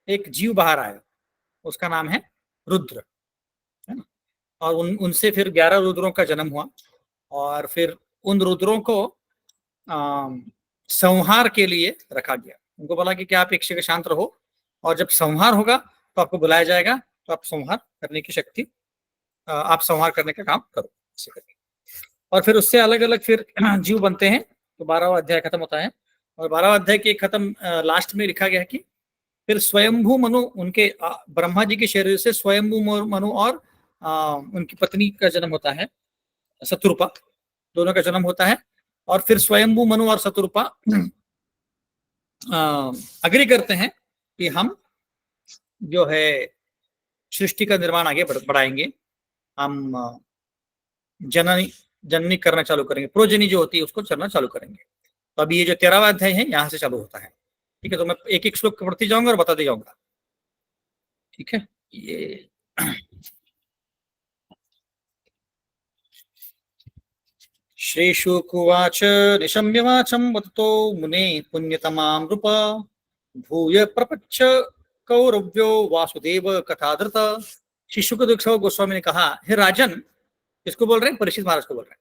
एक जीव बाहर आया, उसका नाम है रुद्र, है ना। और उनसे फिर 11 रुद्रों का जन्म हुआ और फिर उन रुद्रों को संहार के लिए रखा गया। उनको बोला कि आप एक जगह शांत रहो और जब संहार होगा तो आपको बुलाया जाएगा, तो आप संहार करने की शक्ति, आप संहार करने का काम करो। और फिर उससे अलग अलग फिर जीव बनते हैं। तो 12वां अध्याय खत्म होता है और 12वां अध्याय के खत्म लास्ट में लिखा गया है कि फिर स्वयंभू मनु, उनके ब्रह्मा जी के शरीर से स्वयंभू मनु और उनकी पत्नी का जन्म होता है शत्रुपा, दोनों का जन्म होता है। और फिर स्वयंभू मनु और शत्रुपा अग्री करते हैं कि हम जो है सृष्टि का निर्माण आगे बढ़ाएंगे, हम जननी करना चालू करेंगे, प्रोजनी जो होती है उसको चलना चालू करेंगे। तो अभी ये जो 13वां अध्याय है यहाँ से चालू होता है। ठीक है, तो मैं एक एक श्लोक पढ़ती जाऊंगा और बताते जाऊंगा। ठीक है, ये श्रीशुकुवाच निशम्यवाचं वदतो मुने पुण्यतमां नृप भूय प्रपच्छ कौरव्यो वासुदेव कथाधृत। श्री शुकदेव गोस्वामी ने कहा, हे राजन, किसको बोल रहे हैं? परीक्षित महाराज को बोल रहे हैं।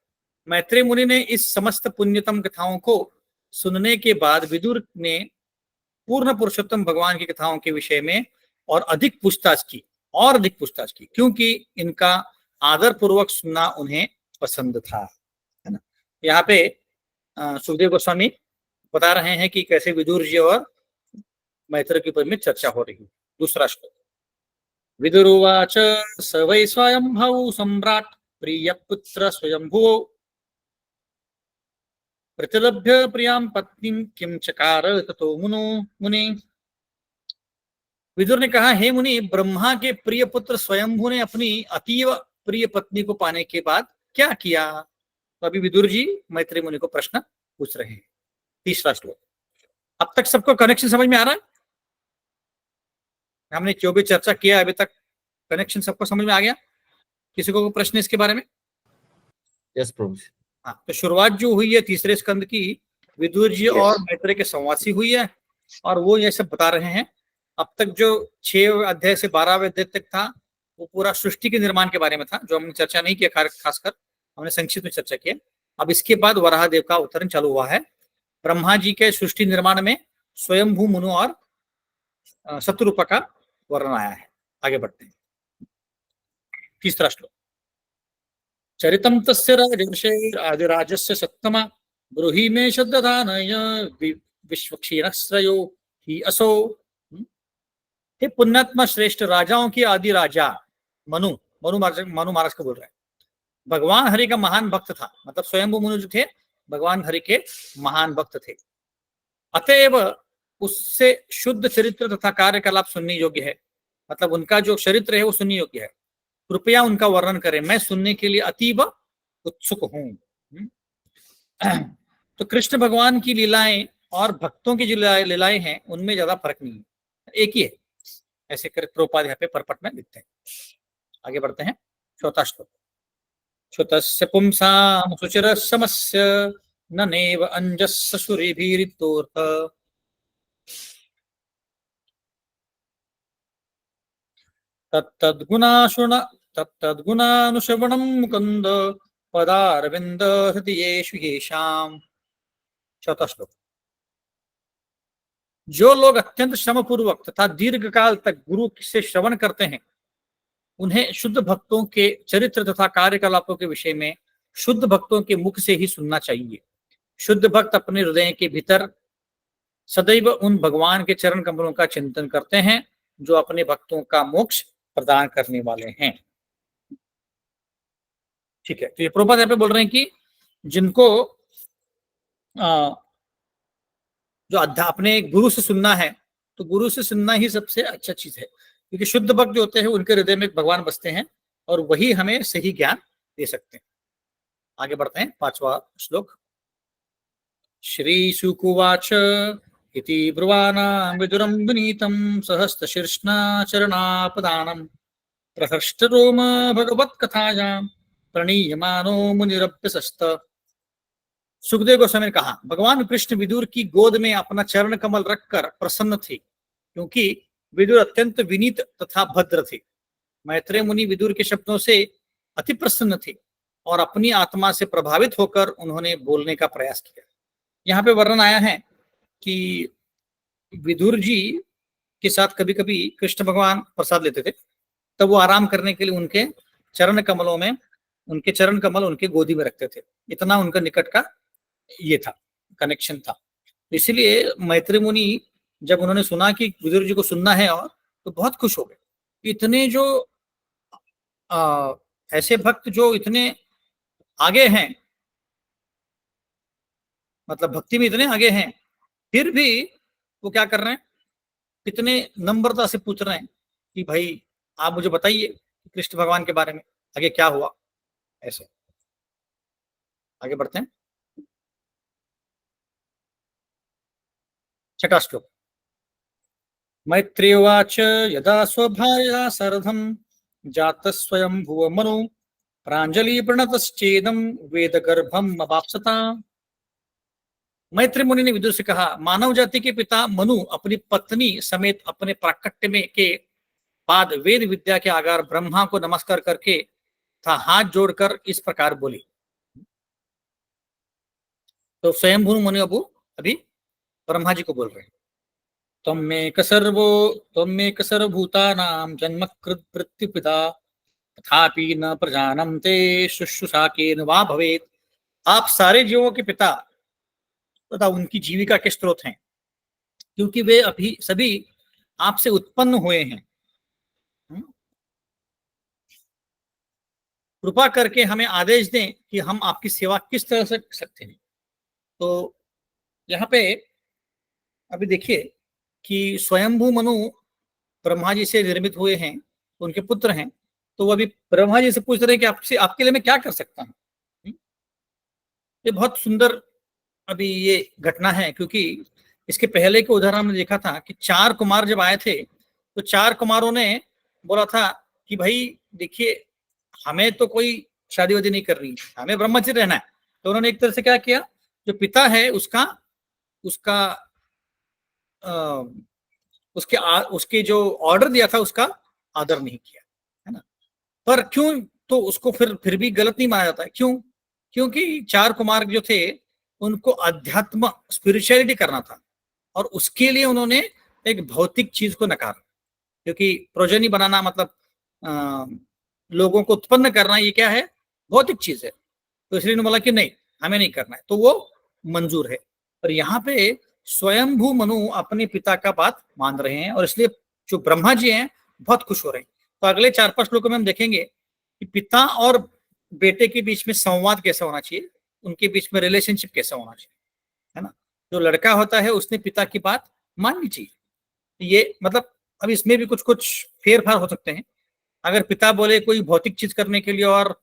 मैत्रेय मुनि ने इस समस्त पुण्यतम कथाओं को सुनने के बाद विदुर ने पूर्ण पुरुषोत्तम भगवान की कथाओं के विषय में और अधिक पूछताछ की, क्योंकि इनका आदर पूर्वक सुनना उन्हें पसंद था, है ना। यहाँ पे सुखदेव गोस्वामी बता रहे हैं कि कैसे विदुर जी और मैत्रेय के ऊपर में चर्चा हो रही है। दूसरा श्लोक, विदुरुवाच स वै स्वयंभू सम्राट प्रिय पुत्र स्वयंभू प्रतिलभ्य प्रियां पत्नीं किं चकार ततो मुनि। विदुर ने कहा, हे मुनि, ब्रह्मा के प्रिय पुत्र स्वयंभू ने अपनी अतीव प्रिय पत्नी को पाने के बाद क्या किया? तो अभी विदुर जी मैत्रेय मुनि को प्रश्न पूछ रहे हैं। तीसरा श्लोक, अब तक सबको कनेक्शन समझ में आ रहा है? हमने जो भी चर्चा किया अभी तक, कनेक्शन सबको समझ में आ गया? किसी को प्रश्न इसके बारे में? यस प्रभु। हाँ, तो शुरुआत जो हुई है तीसरे स्कंद की, विदुर जी और मैत्रेय के संवाद से हुई है और वो ये सब बता रहे हैं। अब तक जो 6 अध्याय से 12वें अध्याय तक था वो पूरा सृष्टि के निर्माण के बारे में था, जो हमने चर्चा नहीं किया, खासकर हमने संक्षिप्त में चर्चा किया। अब इसके बाद वराह देव का अवतरण चालू हुआ है। ब्रह्मा जी के सृष्टि निर्माण में स्वयंभू मनु और शत्रुपा का वर्णन आया है। आगे बढ़ते हैं। तीसरा श्लोक, चरितम तस्य राजर्षेर आदिराजस्य सत्तमा ब्रूहि मे शब्ददानय विश्वक्षीणश्रयो ही असो। हे पुण्यात्मा श्रेष्ठ, राजाओं की आदि राजा मनु महाराज को बोल रहे हैं, भगवान हरि का महान भक्त था। मतलब स्वयंभू मनु जो थे भगवान हरि के महान भक्त थे, अतएव उससे शुद्ध चरित्र तथा कार्यकलाप सुनने योग्य है। मतलब उनका जो चरित्र है वो सुनने योग्य है। कृपया उनका वर्णन करें, मैं सुनने के लिए अतीब उत्सुक हूं। तो कृष्ण भगवान की लीलाएं और भक्तों की जो लीलाएं हैं उनमें ज्यादा फर्क नहीं है, एक ही है। ऐसे कर प्रभुपाद यहाँ पे परपट में लिखते हैं। आगे बढ़ते हैं। चौथा श्लोक, श्रुतस्य पुंसां सुचिरसमस्य ननेव अंजस्य सुरेभिरितोर्थ तत्तद्गुणानुश्रवणं मुकुन्द पदारविन्द हृदयेषु येषाम्। चौथा श्लोक, जो लोग अत्यंत श्रम पूर्वक तथा दीर्घ काल तक गुरु से श्रवण करते हैं उन्हें शुद्ध भक्तों के चरित्र तथा कार्यकलापों के विषय में शुद्ध भक्तों के मुख से ही सुनना चाहिए। शुद्ध भक्त अपने हृदय के भीतर सदैव उन भगवान के चरण कमलों का चिंतन करते हैं जो अपने भक्तों का मोक्ष प्रदान करने वाले हैं। ठीक है, तो ये प्रभुपाद यहाँ पे बोल रहे हैं कि जिनको जो अपने गुरु से सुनना है तो गुरु से सुनना ही सबसे अच्छा चीज है, क्योंकि शुद्ध भक्त जो होते हैं उनके हृदय में भगवान बसते हैं और वही हमें सही ज्ञान दे सकते हैं। आगे बढ़ते हैं, 5वां श्लोक। श्री शुकुवाच इति ब्रुवाणां विदुरं विनीतं सहस्रशीर्ष्णा चरणापदानं प्रहृष्टरोम भगवत्कथायां प्रणीयमानो मुनिरभ्यसस्त। सुखदेव गोस्वामी ने कहा, भगवान कृष्ण विदुर की गोद में अपना चरण कमल रखकर प्रसन्न थे, क्योंकि विदुर अत्यंत विनीत तथा भद्र थे। मैत्रेय मुनि विदुर के शब्दों से अति प्रसन्न थे और अपनी आत्मा से प्रभावित होकर उन्होंने बोलने का प्रयास किया। यहाँ पे वर्णन आया है कि विदुर जी के साथ कभी कभी कृष्ण भगवान प्रसाद लेते थे, तब वो आराम करने के लिए उनके चरण कमल उनके गोदी में रखते थे। इतना उनका निकट का ये था, कनेक्शन था। इसलिए मैत्रेय मुनि जब उन्होंने सुना कि विदुर जी को सुनना है और तो बहुत खुश हो गए। इतने जो ऐसे भक्त जो इतने आगे हैं, मतलब भक्ति में इतने आगे हैं, फिर भी वो क्या कर रहे हैं, कितने नम्रता से पूछ रहे हैं कि भाई आप मुझे बताइए कृष्ण भगवान के बारे में, आगे क्या हुआ। ऐसे आगे बढ़ते हैं, 6वां श्लोक। मैत्रेय उवाच यदा स्वभार्या सार्धं जातः स्वयं भुव मनु प्राञ्जलि प्रणतश्चेदं वेदगर्भम् अवाप्सता। मैत्रेय मुनि ने विदुर से कहा, मानव जाति के पिता मनु अपनी पत्नी समेत अपने प्राकट्य में के बाद वेद विद्या के आगार ब्रह्मा को नमस्कार करके था हाथ जोड़कर इस प्रकार बोली। तो स्वयंभू मुनि अभी ब्रह्मा जी को बोल रहे हैं, त्वमेक सर्वभूतानां जन्मकृत मृत्युपिता तथापि न प्रजानं ते शुश्रूषा केन वा भवेत्। आप सारे जीवों के पिता तथा उनकी जीविका के स्रोत हैं, क्योंकि वे अभी सभी आपसे उत्पन्न हुए हैं। कृपा करके हमें आदेश दें कि हम आपकी सेवा किस तरह से कर सकते हैं। तो यहाँ पे अभी देखिए कि स्वयंभू मनु ब्रह्मा जी से निर्मित हुए हैं, उनके पुत्र हैं। तो वो अभी ब्रह्मा जी से पूछ रहे हैं कि आपसे आपके लिए मैं क्या कर सकता हूँ। ये बहुत सुंदर अभी ये घटना है, क्योंकि इसके पहले के उदाहरण में देखा था कि 4 कुमार जब आए थे तो 4 कुमारों ने बोला था कि भाई देखिए हमें तो कोई शादी वादी नहीं करनी, हमें ब्रह्मचर्य रहना है। तो उन्होंने एक तरह से क्या किया, जो पिता है उसका उसके जो ऑर्डर दिया था उसका आदर नहीं किया, है ना। पर क्यों, तो उसको फिर भी गलत नहीं माना जाता है। क्यों? क्योंकि 4 कुमार जो थे उनको अध्यात्म स्पिरिचुअलिटी करना था और उसके लिए उन्होंने एक भौतिक चीज को नकारा, क्योंकि प्रोजनी बनाना मतलब लोगों को उत्पन्न करना ये क्या है, भौतिक चीज है। तो इसलिए उन्होंने बोला कि नहीं हमें नहीं करना है, तो वो मंजूर है। पर यहाँ पे स्वयंभू मनु अपने पिता का बात मान रहे हैं और इसलिए जो ब्रह्मा जी हैं बहुत खुश हो रहे हैं। तो अगले 4-5 श्लोकों में हम देखेंगे कि पिता और बेटे के बीच में संवाद कैसा होना चाहिए, उनके बीच में रिलेशनशिप कैसा होना चाहिए, है ना। जो लड़का होता है उसने पिता की बात माननी चाहिए। ये मतलब अब इसमें भी कुछ कुछ फेरफार हो सकते हैं। अगर पिता बोले कोई भौतिक चीज करने के लिए और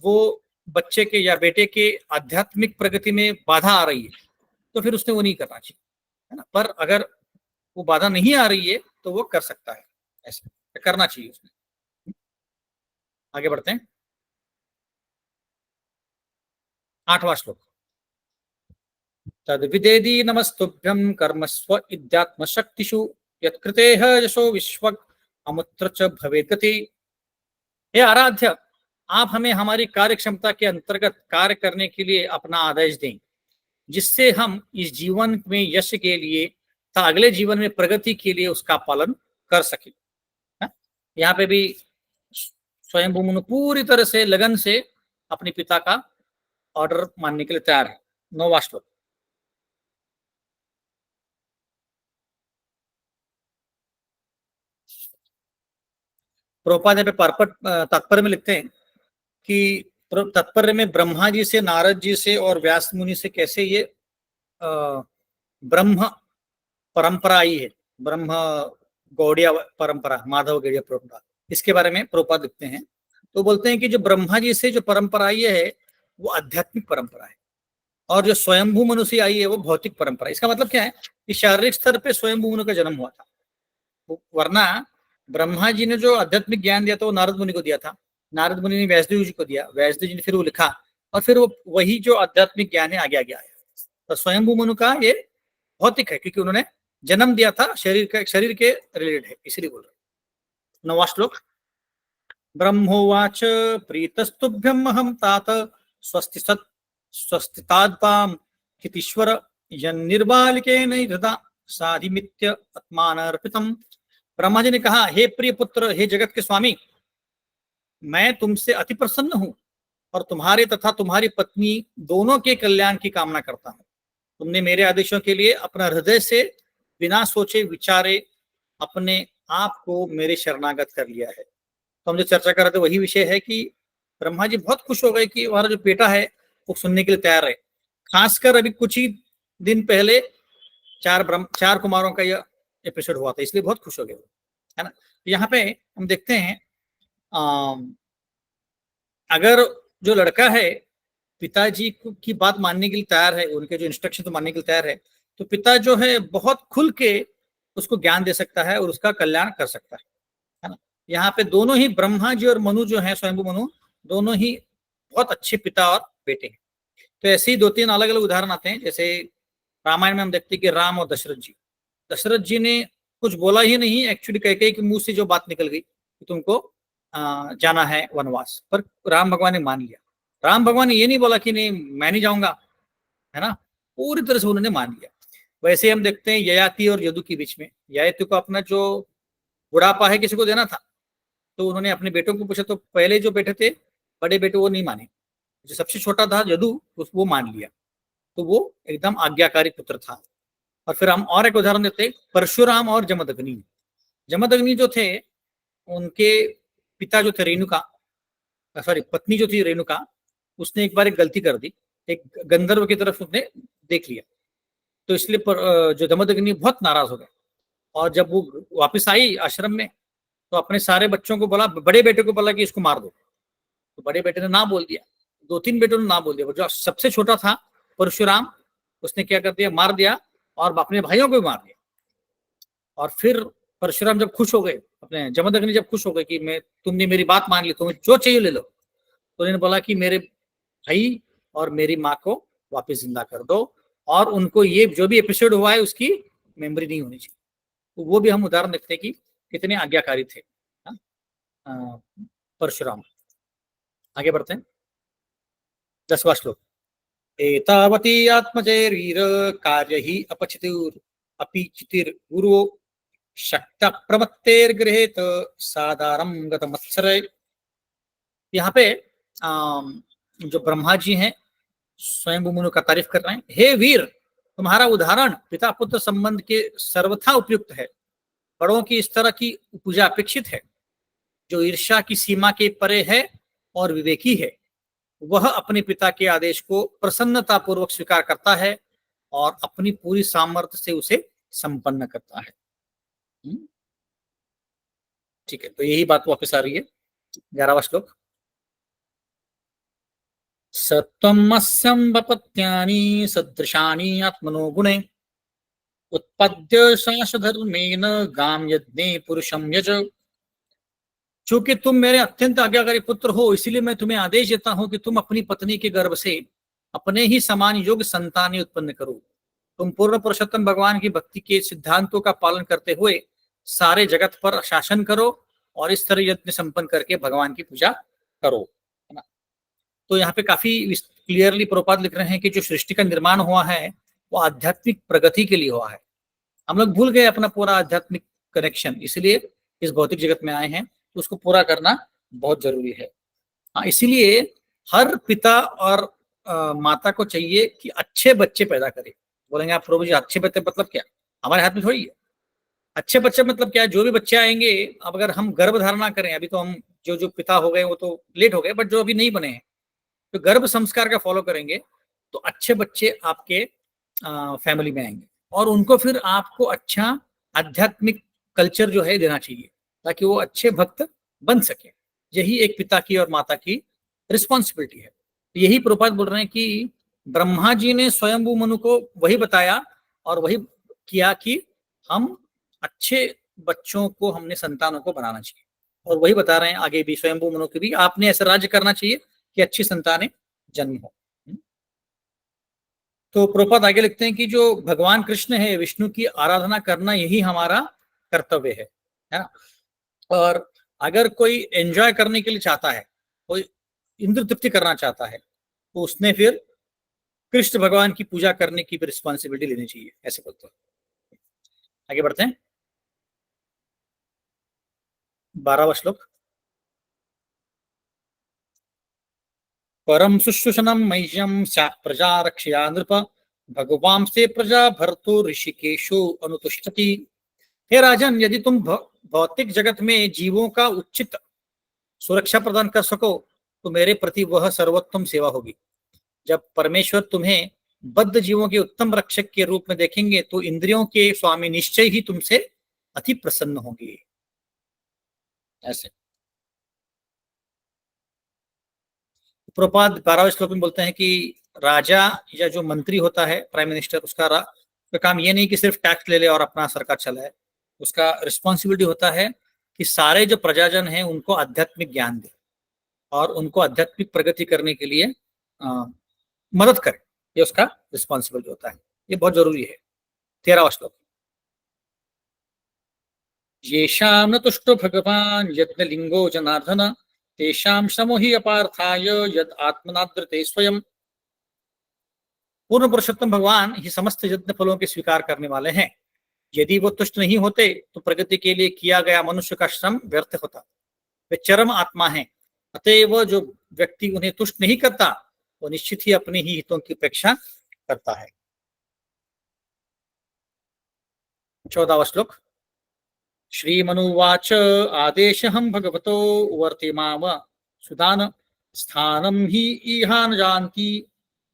वो बच्चे के या बेटे के आध्यात्मिक प्रगति में बाधा आ रही है तो फिर उसने वो नहीं करना चाहिए, है ना। पर अगर वो बाधा नहीं आ रही है तो वो कर सकता है, ऐसा करना चाहिए उसने। आगे बढ़ते हैं, 8वां श्लोक। तद विदेदी नमस्तुभ्यं कर्मस्व इद्यात्म शक्तिषु यत्कृतेह यशो विश्वक अमुत्र च भवेत् गति। हे आराध्य, आप हमें हमारी कार्य क्षमता के अंतर्गत कार्य करने के लिए अपना आदेश दें, जिससे हम इस जीवन में यश के लिए तथा अगले जीवन में प्रगति के लिए उसका पालन कर सके। यहाँ पे भी स्वयं मनु पूरी तरह से लगन से अपने पिता का ऑर्डर मानने के लिए तैयार है। 9वां श्लोक। प्रभुपाद तात्पर्य में लिखते हैं कि तात्पर्य में ब्रह्मा जी से, नारद जी से और व्यास मुनि से कैसे ये ब्रह्म परंपरा आई है, ब्रह्म गौड़िया परंपरा, माधव गौड़िया परंपरा, इसके बारे में प्रभुपाद लिखते हैं। तो बोलते हैं कि जो ब्रह्मा जी से जो परंपरा आई है वो आध्यात्मिक परंपरा है, और जो स्वयंभू मनु से आई है वो भौतिक परंपरा। इसका मतलब क्या है कि शारीरिक स्तर पे स्वयंभू मनु का जन्म हुआ था, वरना ब्रह्मा जी ने जो आध्यात्मिक ज्ञान दिया था वो नारद मुनि को दिया था, नारद मुनि ने व्यासदेव जी को दिया, व्यासदेव जी ने फिर वो लिखा, और फिर वो वही जो आध्यात्मिक ज्ञान है आगे आगे आया। तो स्वयंभू मनु का ये भौतिक है, क्योंकि उन्होंने जन्म दिया था, शरीर के रिलेटेड है, इसीलिए बोल रहे। 9वां श्लोक। ब्रह्मोवाच प्रीतस्तुभ्यम अहम तात स्वस्ति सत् स्वस्तिताद्वाम हितीश्वर यन्निर्बालिकेन हृदा साधिमित्य आत्मानर्पितम। ब्रह्मा जी ने कहा, हे प्रिय पुत्र, हे जगत के स्वामी, मैं तुमसे अति प्रसन्न हूं और तुम्हारे तथा तुम्हारी पत्नी दोनों के कल्याण की कामना करता हूं। तुमने मेरे आदेशों के लिए अपना हृदय से बिना सोचे विचारे अपने आप को मेरे शरणागत कर लिया है। तो हम जो चर्चा कर रहे थे वही विषय है कि ब्रह्मा जी बहुत खुश हो गए कि हमारा जो बेटा है वो सुनने के लिए तैयार है। खासकर अभी कुछ ही दिन पहले चार कुमारों का यह एपिसोड हुआ था, इसलिए बहुत खुश हो गए, है ना। यहाँ पे हम देखते हैं अगर जो लड़का है पिताजी की बात मानने के लिए तैयार है, उनके जो इंस्ट्रक्शन तो मानने के लिए तैयार है, तो पिता जो है बहुत खुल के उसको ज्ञान दे सकता है और उसका कल्याण कर सकता है ना। यहाँ पे दोनों ही ब्रह्मा जी और मनु जो है, स्वयंभू मनु, दोनों ही बहुत अच्छे पिता और बेटे हैं। तो ऐसे ही 2-3 अलग अलग उदाहरण आते हैं। जैसे रामायण में हम देखते हैं कि राम और दशरथ जी ने कुछ बोला ही नहीं, एक्चुअली कैकेयी के मुंह से जो बात निकल गई कि तुमको जाना है वनवास, पर राम भगवान ने मान लिया। राम भगवान ने ये नहीं बोला कि नहीं मैं नहीं जाऊंगा, है ना, पूरी तरह से उन्होंने मान लिया। वैसे हम देखते हैं ययाति और यदु के बीच में, ययाति को अपना जो बुढ़ापा है किसी को देना था, तो उन्होंने अपने बेटों को पूछा, तो पहले जो बेटे थे बड़े बेटे वो नहीं माने, जो सबसे छोटा था यदु वो मान लिया, तो वो एकदम आज्ञाकारी पुत्र था। और फिर हम और एक उदाहरण देते हैं, परशुराम और जमदग्नि। जमदग्नि जो थे उनके पिता जो थे रेणुका, सॉरी पत्नी जो थी रेणुका, उसने एक बार एक गलती कर दी, एक गंधर्व की तरफ उसने देख लिया, तो इसलिए जो जमदग्नि बहुत नाराज हो गए। और जब वो वापस आई आश्रम में तो अपने सारे बच्चों को बोला, बड़े बेटे को बोला कि इसको मार दो, तो बड़े बेटे ने ना बोल दिया, 2-3 बेटों ने ना बोल दिया। जो सबसे छोटा था परशुराम, उसने क्या कर दिया, मार दिया और अपने भाइयों को भी मार दिया। और फिर परशुराम जब खुश हो गए, अपने जमदग्नि जब खुश हो गए कि मैं तुमने मेरी बात मान ली, तुम्हें जो चाहिए ले लो, तो उन्होंने बोला कि मेरे भाई और मेरी माँ को वापस जिंदा कर दो, और उनको ये जो भी एपिसोड हुआ है उसकी मेमोरी नहीं होनी चाहिए। तो वो भी हम उदाहरण देखते हैं कि कितने आज्ञाकारी थे परशुराम। आगे बढ़ते हैं। 10वां श्लोक। एतावती आत्मजैर्वीर कार्य ही अपचितुर अपि चितिर्गुरो शक्त प्रवत्तेर्गृहेत साधारम गतमत्सर। यहाँ पे जो ब्रह्मा जी हैं स्वयं मनु का तारीफ कर रहे हैं। हे वीर, तुम्हारा उदाहरण पिता पुत्र संबंध के सर्वथा उपयुक्त है। बड़ों की इस तरह की पूजा अपेक्षित है। जो ईर्ष्या की सीमा के परे है और विवेकी है, वह अपने पिता के आदेश को प्रसन्नता पूर्वक स्वीकार करता है और अपनी पूरी सामर्थ्य से उसे संपन्न करता है। ठीक है, तो यही बात वापस आ रही है। 11वां श्लोक। सत्वमस्यं वपत्यानि सदृशानि आत्मनो गुणे उत्पद्य शास्त्रधर्मेण गाम यज्ञे पुरुषम यज। चूंकि तुम मेरे अत्यंत आज्ञाकारी पुत्र हो, इसीलिए मैं तुम्हें आदेश देता हूं कि तुम अपनी पत्नी के गर्भ से अपने ही समान योग्य संतान उत्पन्न करो। तुम पूर्ण पुरुषोत्तम भगवान की भक्ति के सिद्धांतों का पालन करते हुए सारे जगत पर शासन करो और इस तरह यज्ञ संपन्न करके भगवान की पूजा करो, है ना। तो यहाँ पे काफी क्लियरली प्रभुपाद लिख रहे हैं कि जो सृष्टि का निर्माण हुआ है वो आध्यात्मिक प्रगति के लिए हुआ है। हम लोग भूल गए अपना पूरा आध्यात्मिक कनेक्शन, इसलिए इस भौतिक जगत में आए हैं, तो उसको पूरा करना बहुत जरूरी है। हाँ, इसीलिए हर पिता और माता को चाहिए कि अच्छे बच्चे पैदा करे। बोलेंगे आप प्रभु जी अच्छे बच्चे मतलब क्या, हमारे हाथ में थोड़ी है। अच्छे बच्चे मतलब क्या, जो भी बच्चे आएंगे, अब अगर हम गर्भ धारणा करें, अभी तो हम जो पिता हो गए वो तो लेट हो गए, बट जो अभी नहीं बने हैं तो गर्भ संस्कार का फॉलो करेंगे तो अच्छे बच्चे आपके फैमिली में आएंगे और उनको फिर आपको अच्छा आध्यात्मिक कल्चर जो है देना चाहिए ताकि वो अच्छे भक्त बन सके। यही एक पिता की और माता की रिस्पॉन्सिबिलिटी है। यही प्रभुपाद बोल रहे हैं कि ब्रह्मा जी ने स्वयंभू मनु को वही बताया और वही किया कि हम अच्छे बच्चों को, हमने संतानों को बनाना चाहिए, और वही बता रहे हैं आगे भी स्वयंभू मनु के भी, आपने ऐसा राज्य करना चाहिए कि अच्छी संतानें जन्म हो। तो प्रभुपाद आगे लिखते हैं कि जो भगवान कृष्ण है, विष्णु की आराधना करना यही हमारा कर्तव्य है ना। और अगर कोई एंजॉय करने के लिए चाहता है, कोई इंद्र तृप्ति करना चाहता है, तो उसने फिर कृष्ण भगवान की पूजा करने की भी रिस्पॉन्सिबिलिटी लेनी चाहिए, ऐसे बोलते हैं। आगे बढ़ते हैं, 12वां श्लोक। परम शुश्रूषणम मह्यम स्यात् प्रजा रक्षया नृप भगवान से प्रजा भरतो ऋषिकेशो अनुतुष्टति। हे राजन, यदि तुम भौतिक जगत में जीवों का उचित सुरक्षा प्रदान कर सको तो मेरे प्रति वह सर्वोत्तम सेवा होगी। जब परमेश्वर तुम्हें बद्ध जीवों के उत्तम रक्षक के रूप में देखेंगे तो इंद्रियों के स्वामी निश्चय ही तुमसे अति प्रसन्न होंगे। ऐसे प्रभुपाद 12वें श्लोक में बोलते हैं कि राजा या जो मंत्री होता है, प्राइम मिनिस्टर, उसका काम ये नहीं कि सिर्फ टैक्स ले ले और अपना सरकार चलाए। उसका रिस्पॉन्सिबिलिटी होता है कि सारे जो प्रजाजन हैं उनको आध्यात्मिक ज्ञान दे और उनको आध्यात्मिक प्रगति करने के लिए मदद करे। ये उसका रिस्पॉन्सिबिलिटी होता है, ये बहुत जरूरी है। 13वां श्लोक। येषां न तुष्टो भगवान यज्ञ लिंगो जनार्दन तेषां श्रमो हि अपार्थाय यद आत्मनाद्रते स्वयं। पूर्ण पुरुषोत्तम भगवान ही समस्त यज्ञ फलों के स्वीकार करने वाले हैं। यदि वो तुष्ट नहीं होते तो प्रगति के लिए किया गया मनुष्य का श्रम व्यर्थ होता। वे चरम आत्मा हैं, अतएव जो व्यक्ति उन्हें तुष्ट नहीं करता वो निश्चित ही अपने ही हितों की अपेक्षा करता है। 14वां श्लोक। श्रीमनुवाच आदेशहं भगवतो वर्तिमाम सुदान स्थानं हि इहान जानति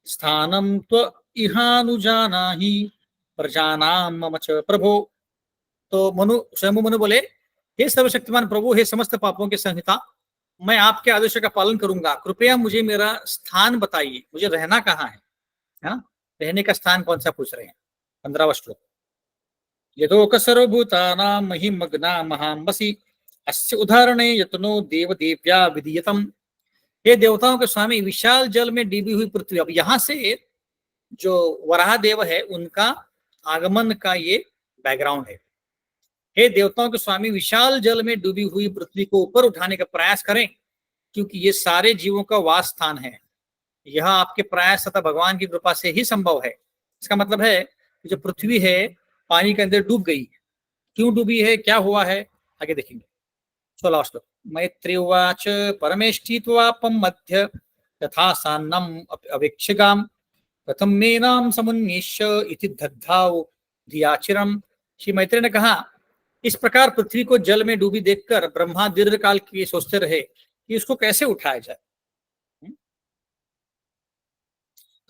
स्थानं त्व इहानुजानाहि प्रजानां मम च प्रभो। तो स्वयं मनु बोले, हे सर्वशक्तिमान प्रभु, हे समस्त पापों के संहिता, मैं आपके आदेश का पालन करूंगा, कृपया मुझे मेरा स्थान बताइए, मुझे रहना कहाँ है ना? रहने का स्थान कौन सा पूछ रहे हैं। 15वां श्लोक। यदोक सर्वभूतानां महिमग्ना महाम्बसि अस्य उदाहरणे यतनो देव देव्या विधीयतम। हे देवताओं के स्वामी, विशाल जल में डूबी हुई पृथ्वी, अब यहाँ से जो वराह देव है उनका आगमन का ये बैकग्राउंड है। हे देवताओं के स्वामी, विशाल जल में डूबी हुई पृथ्वी को ऊपर उठाने का प्रयास करें, क्योंकि ये सारे जीवों का वास स्थान है। यह आपके प्रयास तथा भगवान की कृपा से ही संभव है। इसका मतलब है कि जो पृथ्वी है पानी के अंदर डूब गई, क्यों डूबी है, क्या हुआ है, आगे देखेंगे। 16वां श्लोक। मैत्री उवाच परमेष्ठित्वापम मध्य तथा सान्नम अवेक्षगाम प्रथम मेनाम समुन्निश्य इति दग्धाव धियाचिरम। श्री मैत्री ने कहा, इस प्रकार पृथ्वी को जल में डूबी देखकर ब्रह्मा दीर्घ काल के सोचते रहे कि इसको कैसे उठाया जाए।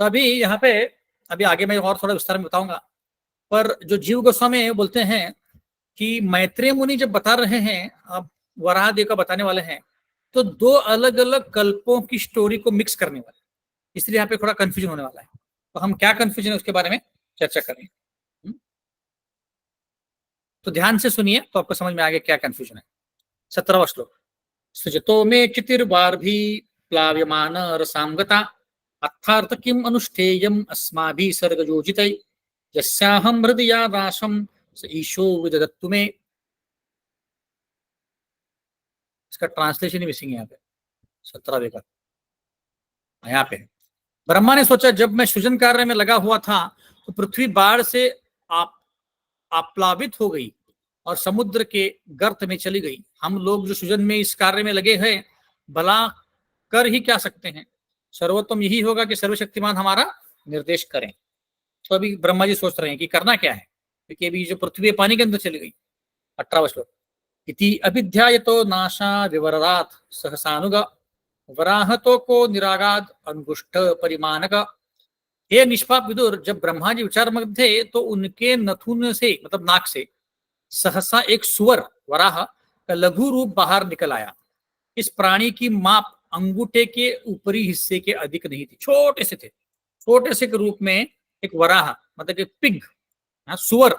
तो अभी यहाँ पे, अभी आगे मैं और थोड़ा विस्तार में बताऊंगा, पर जो जीव गोस्वामी बोलते हैं कि मैत्रेय मुनि जब बता रहे हैं, अब वराह देव का बताने वाले हैं, तो दो अलग अलग कल्पों की स्टोरी को मिक्स करने वाले, इसलिए यहाँ पे थोड़ा कंफ्यूजन होने वाला है। तो हम क्या कंफ्यूजन है उसके बारे में चर्चा करें। तो ध्यान से सुनिए तो आपको समझ में आ गया क्या कंफ्यूजन है। 17वां श्लोक। सृजतो मे चितिर्वार्भी प्लाव्यमान रसांगता अर्थार्थ किम अनुष्ठेयम अस्माभि सर्गयोजितै यस्याहं हृदयादाशं स ईशो विदधत्तु मे। इसका ट्रांसलेशन ही मिसिंग है यहाँ पे 17वें का। यहाँ पे ब्रह्मा ने सोचा, जब मैं सृजन कार्य में लगा हुआ था तो पृथ्वी बाढ़ से आप्लावित हो गई और समुद्र के गर्त में चली गई। हम लोग जो सृजन में इस कार्य में लगे हैं, भला कर ही क्या सकते हैं। सर्वोत्तम यही होगा कि सर्वशक्तिमान हमारा निर्देश करें। तो अभी ब्रह्मा जी सोच रहे हैं कि करना क्या है, क्योंकि अभी जो पृथ्वी पानी के अंदर चली गई। 18वां श्लोक। इति अभिध्यायतो नाशा विवरदात सहसानुग वराहतो को निरागाद अंगुष्ठ परिमानक। हे निष्पाप विदुर, जब ब्रह्मा जी विचार मग्न थे तो उनके नथुन से, मतलब नाक से, सहसा एक सुअर वराह का लघु रूप बाहर निकल आया। इस प्राणी की माप अंगूठे के ऊपरी हिस्से के अधिक नहीं थी, छोटे से थे। छोटे से के रूप में एक वराह मतलब कि पिग, सुअर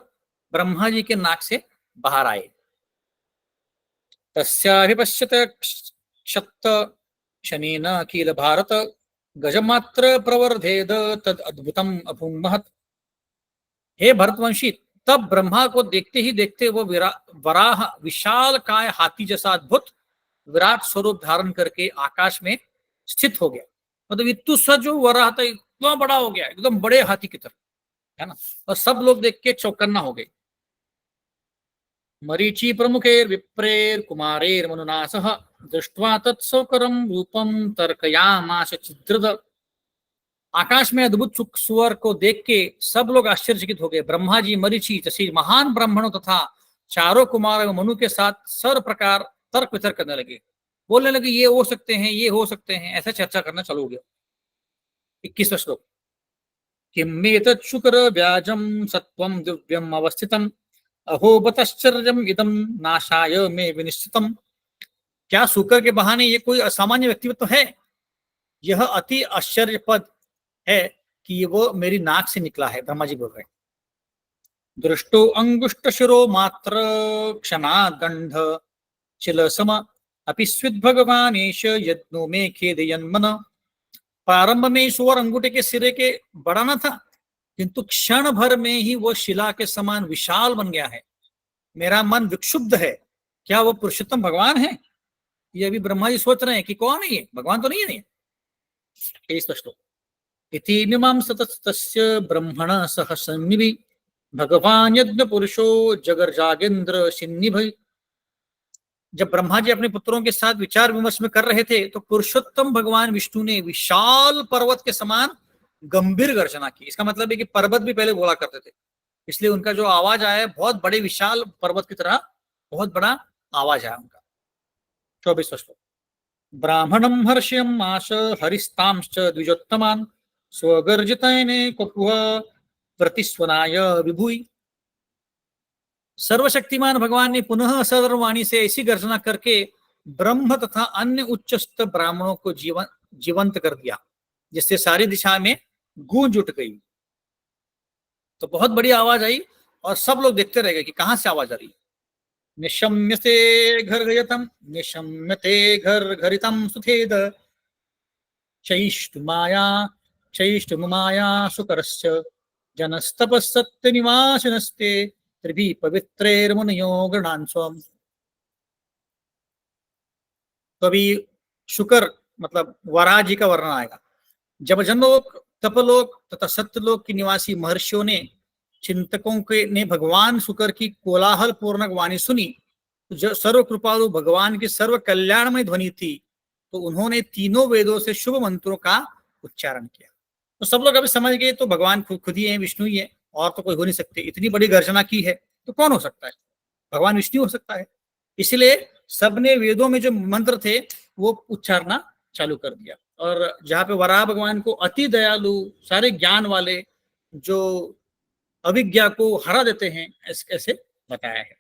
ब्रह्मा जी के नाक से बाहर आए। तस्याभिपश्यत क्षत्त शनेन अखिल भारत गजमात्र प्रवर्धेद तद अद्भुतम अभूमहत। हे भरतवंशी, तब ब्रह्मा को देखते ही देखते वो वराह विशाल काय हाथी जैसा अद्भुत विराट स्वरूप धारण करके आकाश में स्थित हो गया। मतलब इतु सा जो वराह था इतना बड़ा हो गया, एकदम बड़े हाथी की तरह, है ना। और सब लोग देख के चौकन्ना हो गए। मरीचि प्रमुखेर विप्रेर कुमारेर मनुना सह दृष्ट्वा तत्सौकरम रूपम तर्कयामास चिद्रद। आकाश में अद्भुत सुअर को देख के सब लोग आश्चर्यचकित हो गए। ब्रह्मा जी, मरीचि जैसे महान ब्राह्मणों तथा चारों कुमार एवं मनु के साथ सर्व प्रकार तर्क वितर्क करने लगे। बोलने लगे ये हो सकते हैं, ये हो सकते हैं, ऐसा चर्चा करना चालू हो गया। 21वां श्लोक। किमेतत् शुक्र व्याजम सत्वम दिव्यम अवस्थितम अहो बतश्चर्यम इदम नाशाय में विनिश्चितम। क्या शुक्र के बहाने ये कोई असामान्य व्यक्तित्व है? यह अति आश्चर्यपद है कि ये वो मेरी नाक से निकला है, ब्रह्मा जी बोल रहे हैं। दृष्टो अंगुष्ट शिरो मात्र क्षणादंड शिल सम अपि स्विद भगवानेश यज्ञो में खेदयन मन। प्रारंभ में सुअर अंगूठे के सिरे के बड़ा न था, किंतु क्षण भर में ही वो शिला के समान विशाल बन गया है। मेरा मन विक्षुब्ध है, क्या वो पुरुषोत्तम भगवान है? ये अभी ब्रह्मा जी सोच रहे हैं कि कौन है ये, भगवान तो नहीं है। 23वां श्लोक। इति मीमांसतस्तस्य ब्रह्मण सह सन्निभि भगवान यज्ञ पुरुषो जगर्जागेन्द्र सिन्निभि। जब ब्रह्मा जी अपने पुत्रों के साथ विचार विमर्श में कर रहे थे तो पुरुषोत्तम भगवान विष्णु ने विशाल पर्वत के समान गंभीर गर्जना की। इसका मतलब है कि पर्वत भी पहले बोला करते थे, इसलिए उनका जो आवाज आया बहुत बड़े विशाल पर्वत की तरह बहुत बड़ा आवाज आया उनका। 24वां श्लोक। ब्राह्मणम हर्ष्यम आश हरिस्तांश्च द्विजोत्तमान स्वगर्जितैने कपुह प्रतिस्वनाय विभुई। सर्वशक्तिमान भगवान ने पुनः सर्ववाणी से ऐसी गर्जना करके ब्रह्म तथा अन्य उच्चस्थ ब्राह्मणों को जीवंत कर दिया, जिससे सारी दिशा में गूंज उठ गई। तो बहुत बड़ी आवाज आई और सब लोग देखते रह गए कि कहां से आवाज आ रही। निशम्यते घर गयतम निशम्यते घर घरितम सुथेद चैष्टु माया सुकरश्च जनस्तपस्सत्य निवासिनस्ते त्रिभी पवित्रेर्मुनयो गृणान् स्वम्। तो अभी शुकर मतलब वराह जी का वर्णन आएगा। जब जनलोक, तपलोक तथा सत्यलोक के निवासी महर्षियों ने चिंतकों के ने भगवान शुकर की कोलाहल पूर्णक वाणी सुनी, तो जो सर्व कृपालु भगवान की सर्व कल्याणमय ध्वनि थी, तो उन्होंने तीनों वेदों से शुभ मंत्रों का उच्चारण किया। तो सब लोग अभी समझ गए तो भगवान खुद ही है, विष्णु ही है, और तो कोई हो नहीं सकते। इतनी बड़ी गर्जना की है तो कौन हो सकता है? भगवान विष्णु हो सकता है। इसलिए सबने वेदों में जो मंत्र थे वो उच्चारना चालू कर दिया। और जहाँ पे वराह भगवान को अति दयालु, सारे ज्ञान वाले, जो अविज्ञा को हरा देते हैं, ऐसे बताया है।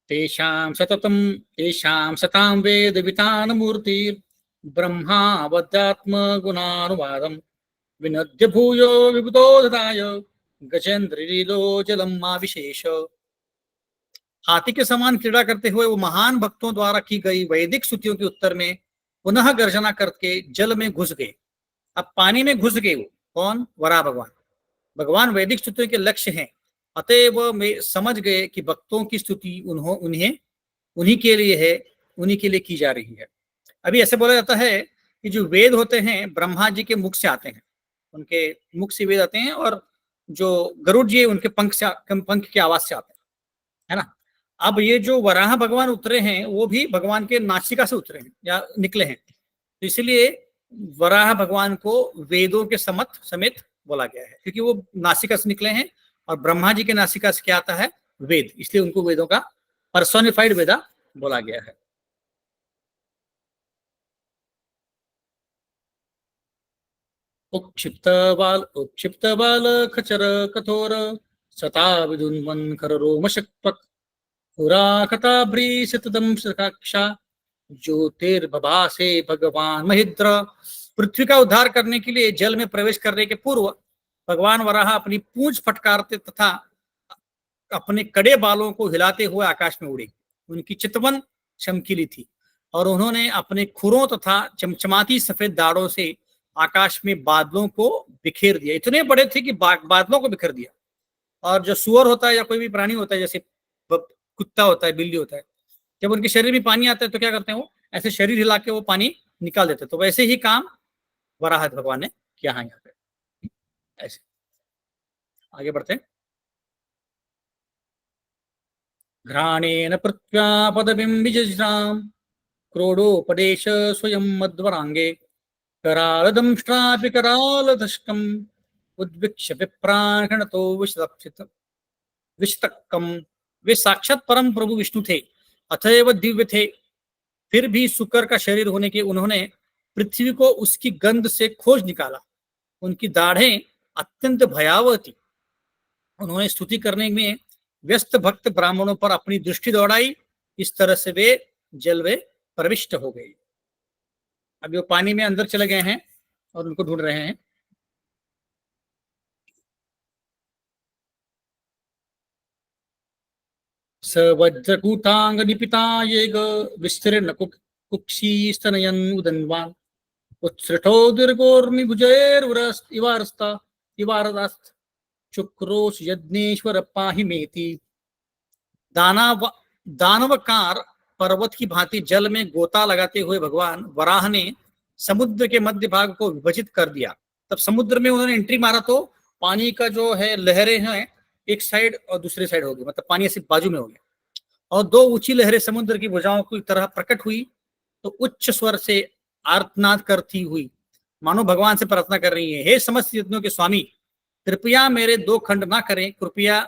तेषां सतां वेद वितान मूर्ति ब्रह्मा वद्यात्म गुणानुवादम विनद्य भूयो विबुधो ददाय गजेन्द्रलीलो जलम विशेष। हाथी के समान क्रीड़ा करते हुए वो महान भक्तों द्वारा की गई वैदिक स्तुतियों के उत्तर में पुनः गर्जना करके जल में घुस गए। अब पानी में घुस गए वो कौन? वराह भगवान। भगवान वैदिक स्तुतियों के लक्ष्य हैं, अतएव वे समझ गए कि भक्तों की स्तुति उन्हीं के लिए है, उन्हीं के लिए की जा रही है। अभी ऐसे बोला जाता है कि जो वेद होते हैं ब्रह्मा जी के मुख से आते हैं, उनके मुख से वेद आते हैं, और जो गरुड़ जी उनके पंख की आवाज से आते हैं, है ना। अब ये जो वराह भगवान उतरे हैं वो भी भगवान के नासिका से उतरे हैं या निकले हैं, तो इसलिए वराह भगवान को वेदों के समेत बोला गया है, क्योंकि वो नासिका से निकले हैं और ब्रह्मा जी के नासिका से क्या आता है? वेद, इसलिए उनको वेदों का पर्सोनिफाइड वेदा बोला गया है। उक्षिप्त बाल खचर कठोर सता विदुन्वन खर रोमशक्पक पुरा कथाभ्री शतदम सकाक्षा ज्योतिर्भभासे भगवान महिद्र। पृथ्वी का उद्धार करने के लिए जल में प्रवेश करने के पूर्व भगवान वराह अपनी पूंछ फटकारते तथा अपने कड़े बालों को हिलाते हुए आकाश में उड़े। उनकी चितवन चमकीली थी और उन्होंने अपने खुरों तथा चमचमाती सफेद दाढ़ों से आकाश में बादलों को बिखेर दिया। इतने बड़े थे कि बादलों को बिखेर दिया। और जो सुअर होता है या कोई भी प्राणी होता है, जैसे कुत्ता होता है, बिल्ली होता है, जब उनके शरीर में पानी आता है तो क्या करते हैं, वो ऐसे शरीर हिला के वो पानी निकाल देते हैं। तो वैसे ही काम वराह भगवान ने किया है यहाँ पे। ऐसे आगे बढ़ते हैं। घ्राणेन पृथ्व्या पदवीं विजज्राम क्रोडोपदेश स्वयं मध्वरांगे करालदंष्ट्रापि करालदष्टम उद्विक्ष्य विप्राणतो विशतक्कम। वे साक्षात परम प्रभु विष्णु थे, अतएव दिव्य थे। फिर भी शुकर का शरीर होने के उन्होंने पृथ्वी को उसकी गंध से खोज निकाला। उनकी दाढ़ें अत्यंत भयावह थी। उन्होंने स्तुति करने में व्यस्त भक्त ब्राह्मणों पर अपनी दृष्टि दौड़ाई। इस तरह से वे जल में प्रविष्ट हो गए। अभी वो पानी में अंदर चले गए हैं और उनको ढूंढ रहे हैं। स वज्रकूटांग निपितायेग विस्तीर्ण कुक्षीस्तनयन उदन्वान उत्सृठो दीर्घोर्मिभुजैर्वरस्ता इवारदास्त चुक्रोश यज्ञेश्वर पाहि मेति। दानवकार पर्वत की भांति जल में गोता लगाते हुए भगवान वराह ने समुद्र के मध्य भाग को विभाजित कर दिया। तब समुद्र में उन्होंने एंट्री मारा तो पानी का जो है लहरें हैं एक साइड और दूसरी साइड हो गई, मतलब पानी ऐसे बाजू में हो गया और दो ऊंची लहरें समुद्र की भुजाओं की तरह प्रकट हुई। तो उच्च स्वर से आर्तनाद करती हुई मानो भगवान से प्रार्थना कर रही है, हे समस्त यज्ञों के स्वामी, कृपया मेरे दो खंड ना करें, कृपया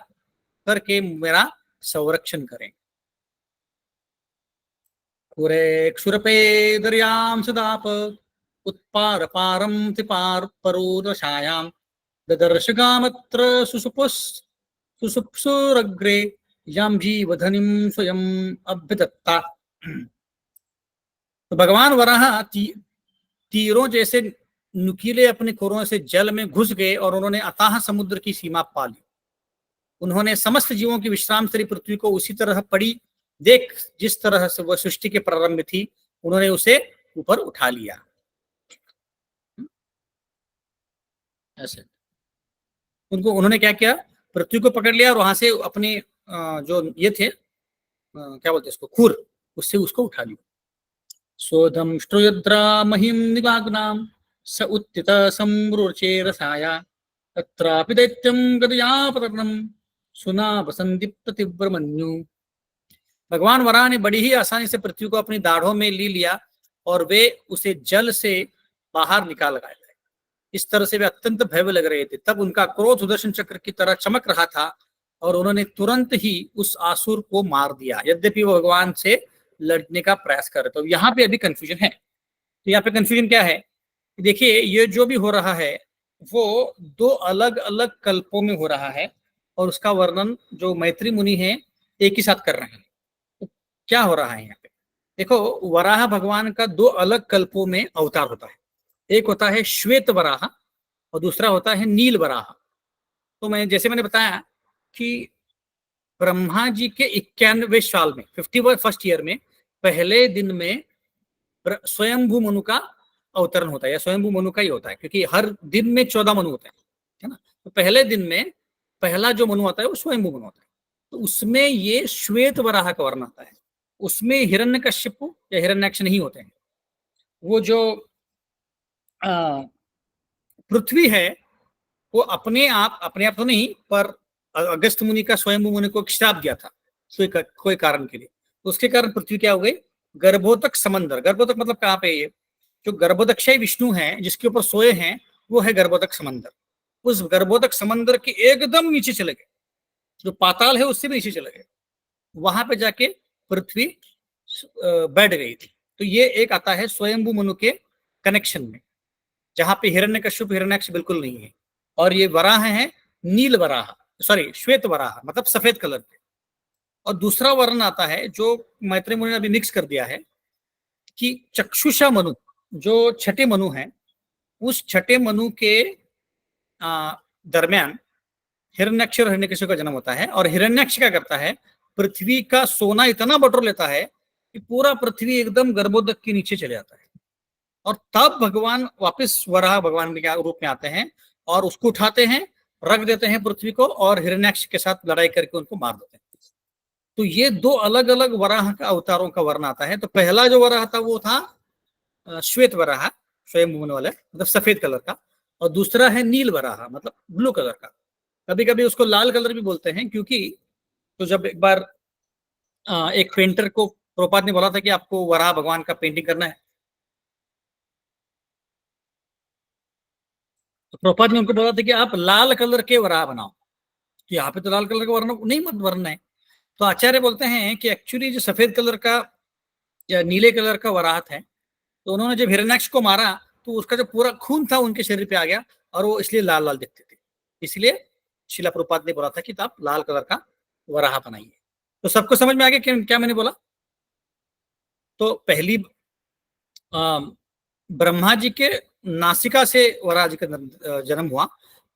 करके मेरा संरक्षण करें। कुरे क्षुरपे दर्याम सदाप उत्पार पारम तिपार परोदशायाम ददर्श गामत्र सुसुप्सुरग्रे यम जीवधनिम स्वयं अभ्यदत्ता। तो भगवान वराह तीरों जैसे नुकीले अपने खुरों से जल में घुस गए और उन्होंने अथाह समुद्र की सीमा पा ली। उन्होंने समस्त जीवों की विश्राम श्री पृथ्वी को उसी तरह पड़ी देख जिस तरह से वह सृष्टि के प्रारंभ में थी। उन्होंने उसे ऊपर उठा लिया। ऐसे उन्होंने क्या किया, पृथ्वी को पकड़ लिया और वहां से अपने जो ये थे क्या बोलते इसको, खुर, उससे उसको उठा लिया। सोधम श्रुयद्रा महिम निवाग्नाम स उत्थित सम्रुचे रसाया तत्रापि दैत्यम गदयापतरणम सुना वसंदीप्त तीव्रमन्यु। भगवान वराह ने बड़ी ही आसानी से पृथ्वी को अपनी दाढ़ों में ले लिया और वे उसे जल से बाहर निकाल गए। इस तरह से वे अत्यंत भव्य लग रहे थे। तब उनका क्रोध सुदर्शन चक्र की तरह चमक रहा था और उन्होंने तुरंत ही उस आसुर को मार दिया, यद्यपि वो भगवान से लड़ने का प्रयास कर रहे। तो यहाँ पे अभी कंफ्यूजन है। तो यहाँ पे कंफ्यूजन क्या है, देखिए ये जो भी हो रहा है वो दो अलग अलग कल्पों में हो रहा है और उसका वर्णन जो मैत्री मुनि है एक ही साथ कर रहे हैं। तो क्या हो रहा है यहाँ पे, देखो वराह भगवान का दो अलग कल्पों में अवतार होता है। एक होता है श्वेत वराह और दूसरा होता है नील वराह। तो जैसे मैंने बताया कि ब्रह्मा जी के 91वें साल में 51st ईयर में पहले दिन में स्वयंभू मनु का अवतरण होता है, या स्वयंभू मनु का ही होता है, क्योंकि हर दिन में 14 मनु होते हैं, है ना। तो पहले दिन में पहला जो मनु आता है वो स्वयंभू मनु होता है। तो उसमें ये श्वेत वराह का वर्ण आता है। उसमें हिरण्यकश्यप या हिरण्याक्ष नहीं होते हैं। वो जो पृथ्वी है वो अपने आप तो नहीं, पर अगस्त मुनि का स्वयंभू मुनि को श्राप दिया था कोई कारण के लिए। तो उसके कारण पृथ्वी क्या हो गई, गर्भोदक समंदर। गर्भोदक मतलब कहाँ पे, ये जो गर्भोदक्षय विष्णु है जिसके ऊपर सोए हैं वो है गर्भोदक समंदर। उस गर्भोदक समंदर के एकदम नीचे चले गए, जो पाताल है उससे भी नीचे चले गए, वहां पे जाके पृथ्वी बैठ गई थी। तो ये एक आता है स्वयंभू मनु के कनेक्शन में। जहां पे हिरण्यकश्यप हिरण्याक्ष बिल्कुल नहीं है। और ये वराह है नील वराह, सॉरी श्वेत वराह, मतलब सफेद कलर के। और दूसरा वर्ण आता है जो मैत्रेय मुनि ने अभी मिक्स कर दिया है कि चक्षुषा मनु, जो छठे मनु हैं, उस छठे मनु के दरमियान हिरण्याक्ष और हिरण्यकश्यप का जन्म होता है। और हिरण्याक्ष क्या करता है, पृथ्वी का सोना इतना बटोर लेता है कि पूरा पृथ्वी एकदम गर्भोदक के नीचे चले जाता है। और तब भगवान वापस वराह भगवान के रूप में आते हैं और उसको उठाते हैं, रख देते हैं पृथ्वी को, और हिरण्याक्ष के साथ लड़ाई करके उनको मार देते हैं। तो ये दो अलग अलग वराह का अवतारों का वर्ण आता है। तो पहला जो वराह था वो था श्वेत वराह, स्वयं मुनि वाला, मतलब सफेद कलर का। और दूसरा है नील वराह, मतलब ब्लू कलर का। कभी कभी उसको लाल कलर भी बोलते हैं, क्योंकि तो जब एक बार एक पेंटर को प्रभुपाद ने बोला था कि आपको वराह भगवान का पेंटिंग करना है, तो प्रभुपाद ने उनको बोला था कि आप लाल कलर के वराह बनाओ। तो यहाँ पे तो लाल कलर का वर्ण नहीं, मत वर्ण है। तो आचार्य बोलते हैं कि एक्चुअली जो सफेद कलर का या नीले कलर का वराह है, तो उन्होंने जब हिरण्याक्ष को मारा तो उसका जो पूरा खून था उनके शरीर पे आ गया, और वो इसलिए लाल लाल दिखते थे। इसलिए शिला प्रभुपाद ने बोला था कि आप लाल कलर का वराह बनाइए। तो सबको समझ में आ गया क्या मैंने बोला? तो पहली ब्रह्मा जी के नासिका से वराह जी का जन्म हुआ,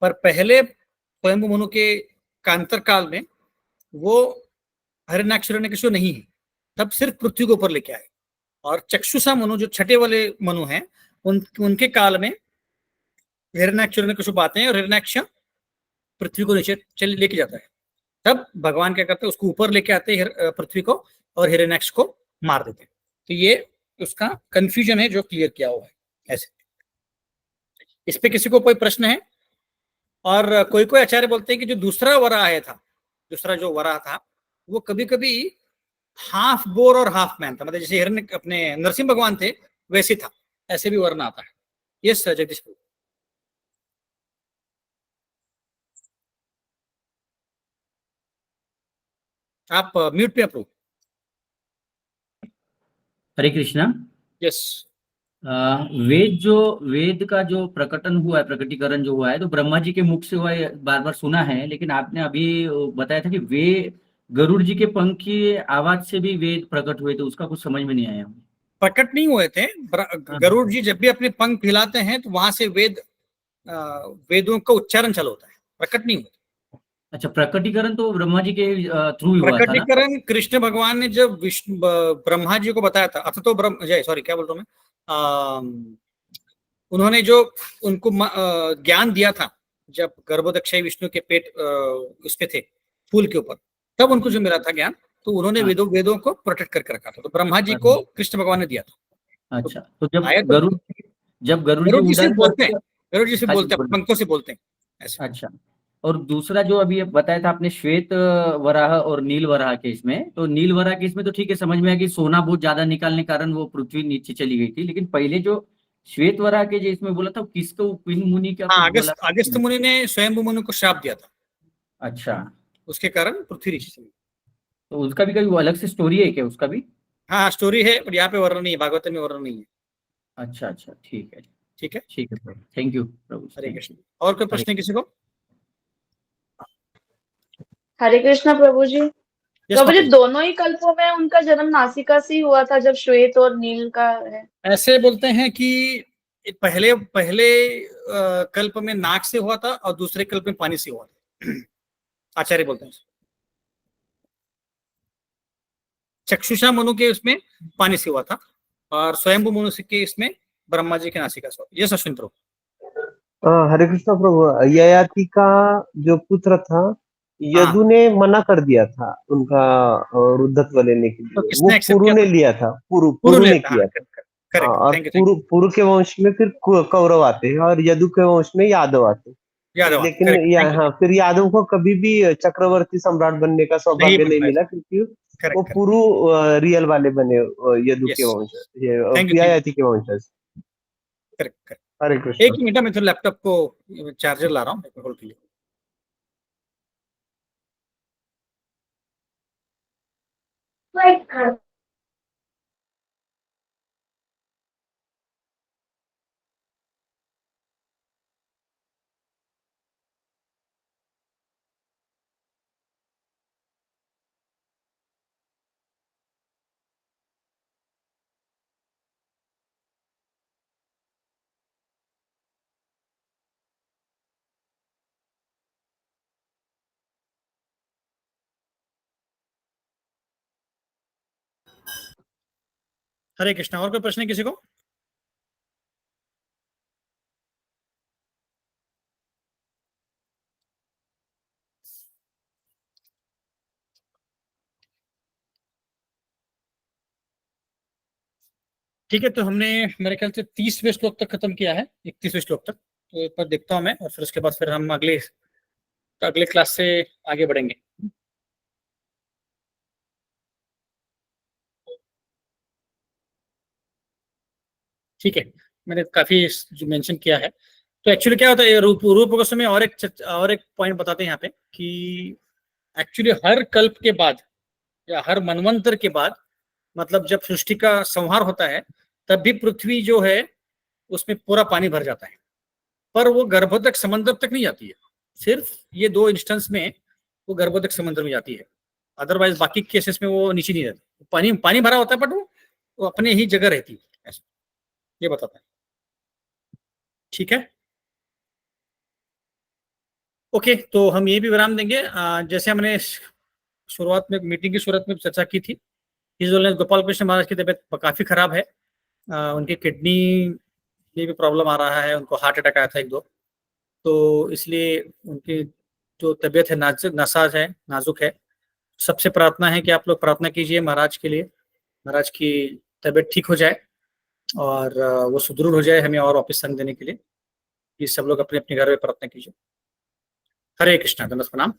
पर पहले स्वयं मनु के कांतर काल में वो हिरण्याक्ष हिरण्यकश्यप नहीं है, तब सिर्फ पृथ्वी को ऊपर लेके आए। और चक्षुषा मनु जो छठे वाले मनु हैं, उनके काल में हिरण्याक्ष हिरण्यकश्यप आते हैं, और हिरण्याक्ष पृथ्वी को नीचे चल लेके जाता है। तब भगवान क्या करते हैं, उसको ऊपर लेके आते हैं पृथ्वी को, और हिरण्याक्ष को मार देते हैं। तो ये उसका कंफ्यूजन है जो क्लियर किया हुआ है ऐसे। इस पे किसी को कोई प्रश्न है? और कोई कोई आचार्य बोलते हैं कि जो दूसरा वराह था, दूसरा जो वराह था, वो कभी कभी हाफ बोर और हाफ मैन था, मतलब जैसे हिरण्य अपने नरसिंह भगवान थे वैसे था, ऐसे भी वर्ण आता है। यस जगदीश, आप म्यूट पे अप्रूव। हरे कृष्णा। यस, वेद का जो प्रकटन हुआ है, प्रकटीकरण जो हुआ है, तो ब्रह्मा जी के मुख से हुआ है, बार बार सुना है। लेकिन आपने अभी बताया था कि वे गरुड़ जी के पंख की आवाज से भी वेद प्रकट हुए, तो उसका कुछ समझ में नहीं आया। प्रकट नहीं हुए थे। हाँ। गरुड़ जी जब भी अपने पंख फैलाते हैं तो वहां से वेदों का उच्चारण चालू होता है, प्रकट नहीं हुए। अच्छा, प्रकटीकरण तो ब्रह्मा जी के थ्रू ही हुआ था ना? प्रकटीकरण कृष्ण भगवान ने जब विष्णु ब्रह्मा जी को बताया था, अथ तो ब्रह्म जय सॉरी क्या बोल रहा हूं मैं, उन्होंने जो उनको ज्ञान दिया था, जब गर्भोदक्षय विष्णु के पेट उस पे थे, फूल के ऊपर, तब उनको जो मिला था ज्ञान, तो उन्होंने हाँ। वेदों को प्रोटेक्ट करके रखा था। तो ब्रह्मा जी को कृष्ण भगवान ने दिया था। तो अच्छा, तो जब आया तो गरुड़ जी गरुड़ जी से उड़ान बोलते हैं, पर। गरुड़ जी से हाँ जी, बोलते हैं, बोलिए। पंखों से बोलते हैं ऐसे। अच्छा, और दूसरा जो अभी बताया था आपने, श्वेत वराह और नील वराह के इसमें, तो नील वराह के इसमें तो ठीक है, समझ में आया कि सोना बहुत ज्यादा निकालने के कारण वो पृथ्वी नीचे चली गई थी। लेकिन पहले जो श्वेत वराह के जो इसमें बोला था, किसको किन मुनि का हाँ, कुछ बोला था? अगस्त मुनि ने स्वयं मुनि को श्राप दिया था, अच्छा, उसके कारण पृथ्वी नीचे चली गई। तो उसका भी कोई अलग से स्टोरी है क्या उसका भी? हाँ, स्टोरी है, पर यहाँ पे वर्णन नहीं है, भागवत में वर्णन नहीं है। अच्छा अच्छा, ठीक है। ठीक है, ठीक है प्रभु, थैंक यू प्रभु, हरे थैंक कृष्ण। यू। और कोई हरे प्रश्न है किसी को? हरे कृष्णा प्रभु जी। यस प्रभु जी, माता जी। दोनों ही कल्पों में उनका जन्म नासिका से ही हुआ था, जब श्वेत और नील का है। ऐसे बोलते हैं कि पहले पहले कल्प में नाक से हुआ था, और दूसरे कल्प में पानी से हुआ था। आचार्य बोलते हैं चक्षुषा मनु के उसमें पानी से हुआ था, और स्वयंभू मनु के इसमें ब्रह्मा जी के नासिका से हुआ। ये अश्विन प्रभु। हरे कृष्ण प्रभु, ययाति का जो पुत्र था, यदु ने मना कर दिया था उनका रुद्धत्व लेने के तो लिए। वो किसने एक्सेप्ट पुरु किया ने था? लिया था, पुरु पुरु पुरु ने, ने हाँ, किया था। करेक्ट, और थैंक यू। पुरु के वंश में फिर कौरव आते हैं, और यदु के वंश में यादव आते हैं। यादव, लेकिन करेक्ट, थैंक यू। यहाँ फिर यादव को कभी भी चक्रवर्ती सम्राट बनने का नहीं सौभाग्य बन नहीं पाया। मिला, क्योंकि वो करेक्ट करेक्ट, पुरु रियल वाले बने, यदु के यस, वंश, थैंक यू, ययाति के वंशज। Correct correct. हरे एक कृष्ण। मिनट, मैं तो लैपटॉप को चार्जर ला रहा हूँ, होल्ड कीजिए। हरे कृष्णा। और कोई प्रश्न है किसी को? ठीक है, तो हमने मेरे ख्याल से 30वें श्लोक तक खत्म किया है, 31वें श्लोक तक। तो एक बार देखता हूँ मैं, और फिर उसके बाद फिर हम अगले अगले क्लास से आगे बढ़ेंगे। ठीक है, मैंने काफी मेंशन किया है। तो एक्चुअली क्या होता है, रूप रूप गोस्वामी में और एक पॉइंट बताते हैं यहाँ पे कि एक्चुअली हर कल्प के बाद या हर मनवंतर के बाद, मतलब जब सृष्टि का संहार होता है, तब भी पृथ्वी जो है उसमें पूरा पानी भर जाता है, पर वो गर्भोदक समंदर तक नहीं जाती है। सिर्फ ये 2 इंस्टेंस में वो गर्भोदक समंदर में जाती है, अदरवाइज बाकी केसेस में वो नीचे नहीं रहती। पानी पानी भरा होता है, बट वो अपने ही जगह रहती है, ऐसा ये बताता है। ठीक है, ओके, तो हम ये भी विराम देंगे। जैसे हमने शुरुआत में, मीटिंग की शुरुआत में चर्चा की थी, इस दौरान गोपाल कृष्ण महाराज की तबीयत काफी खराब है। उनकी किडनी में भी प्रॉब्लम आ रहा है, उनको हार्ट अटैक आया था 1-2। तो इसलिए उनकी जो तबीयत है नाजुक है। सबसे प्रार्थना है कि आप लोग प्रार्थना कीजिए महाराज के लिए, महाराज की तबीयत ठीक हो जाए और वो सुदृढ़ हो जाए, हमें और वापस संग देने के लिए। ये सब लोग अपने अपने घर में प्रार्थना कीजिए। हरे कृष्णा, दंडवत प्रणाम।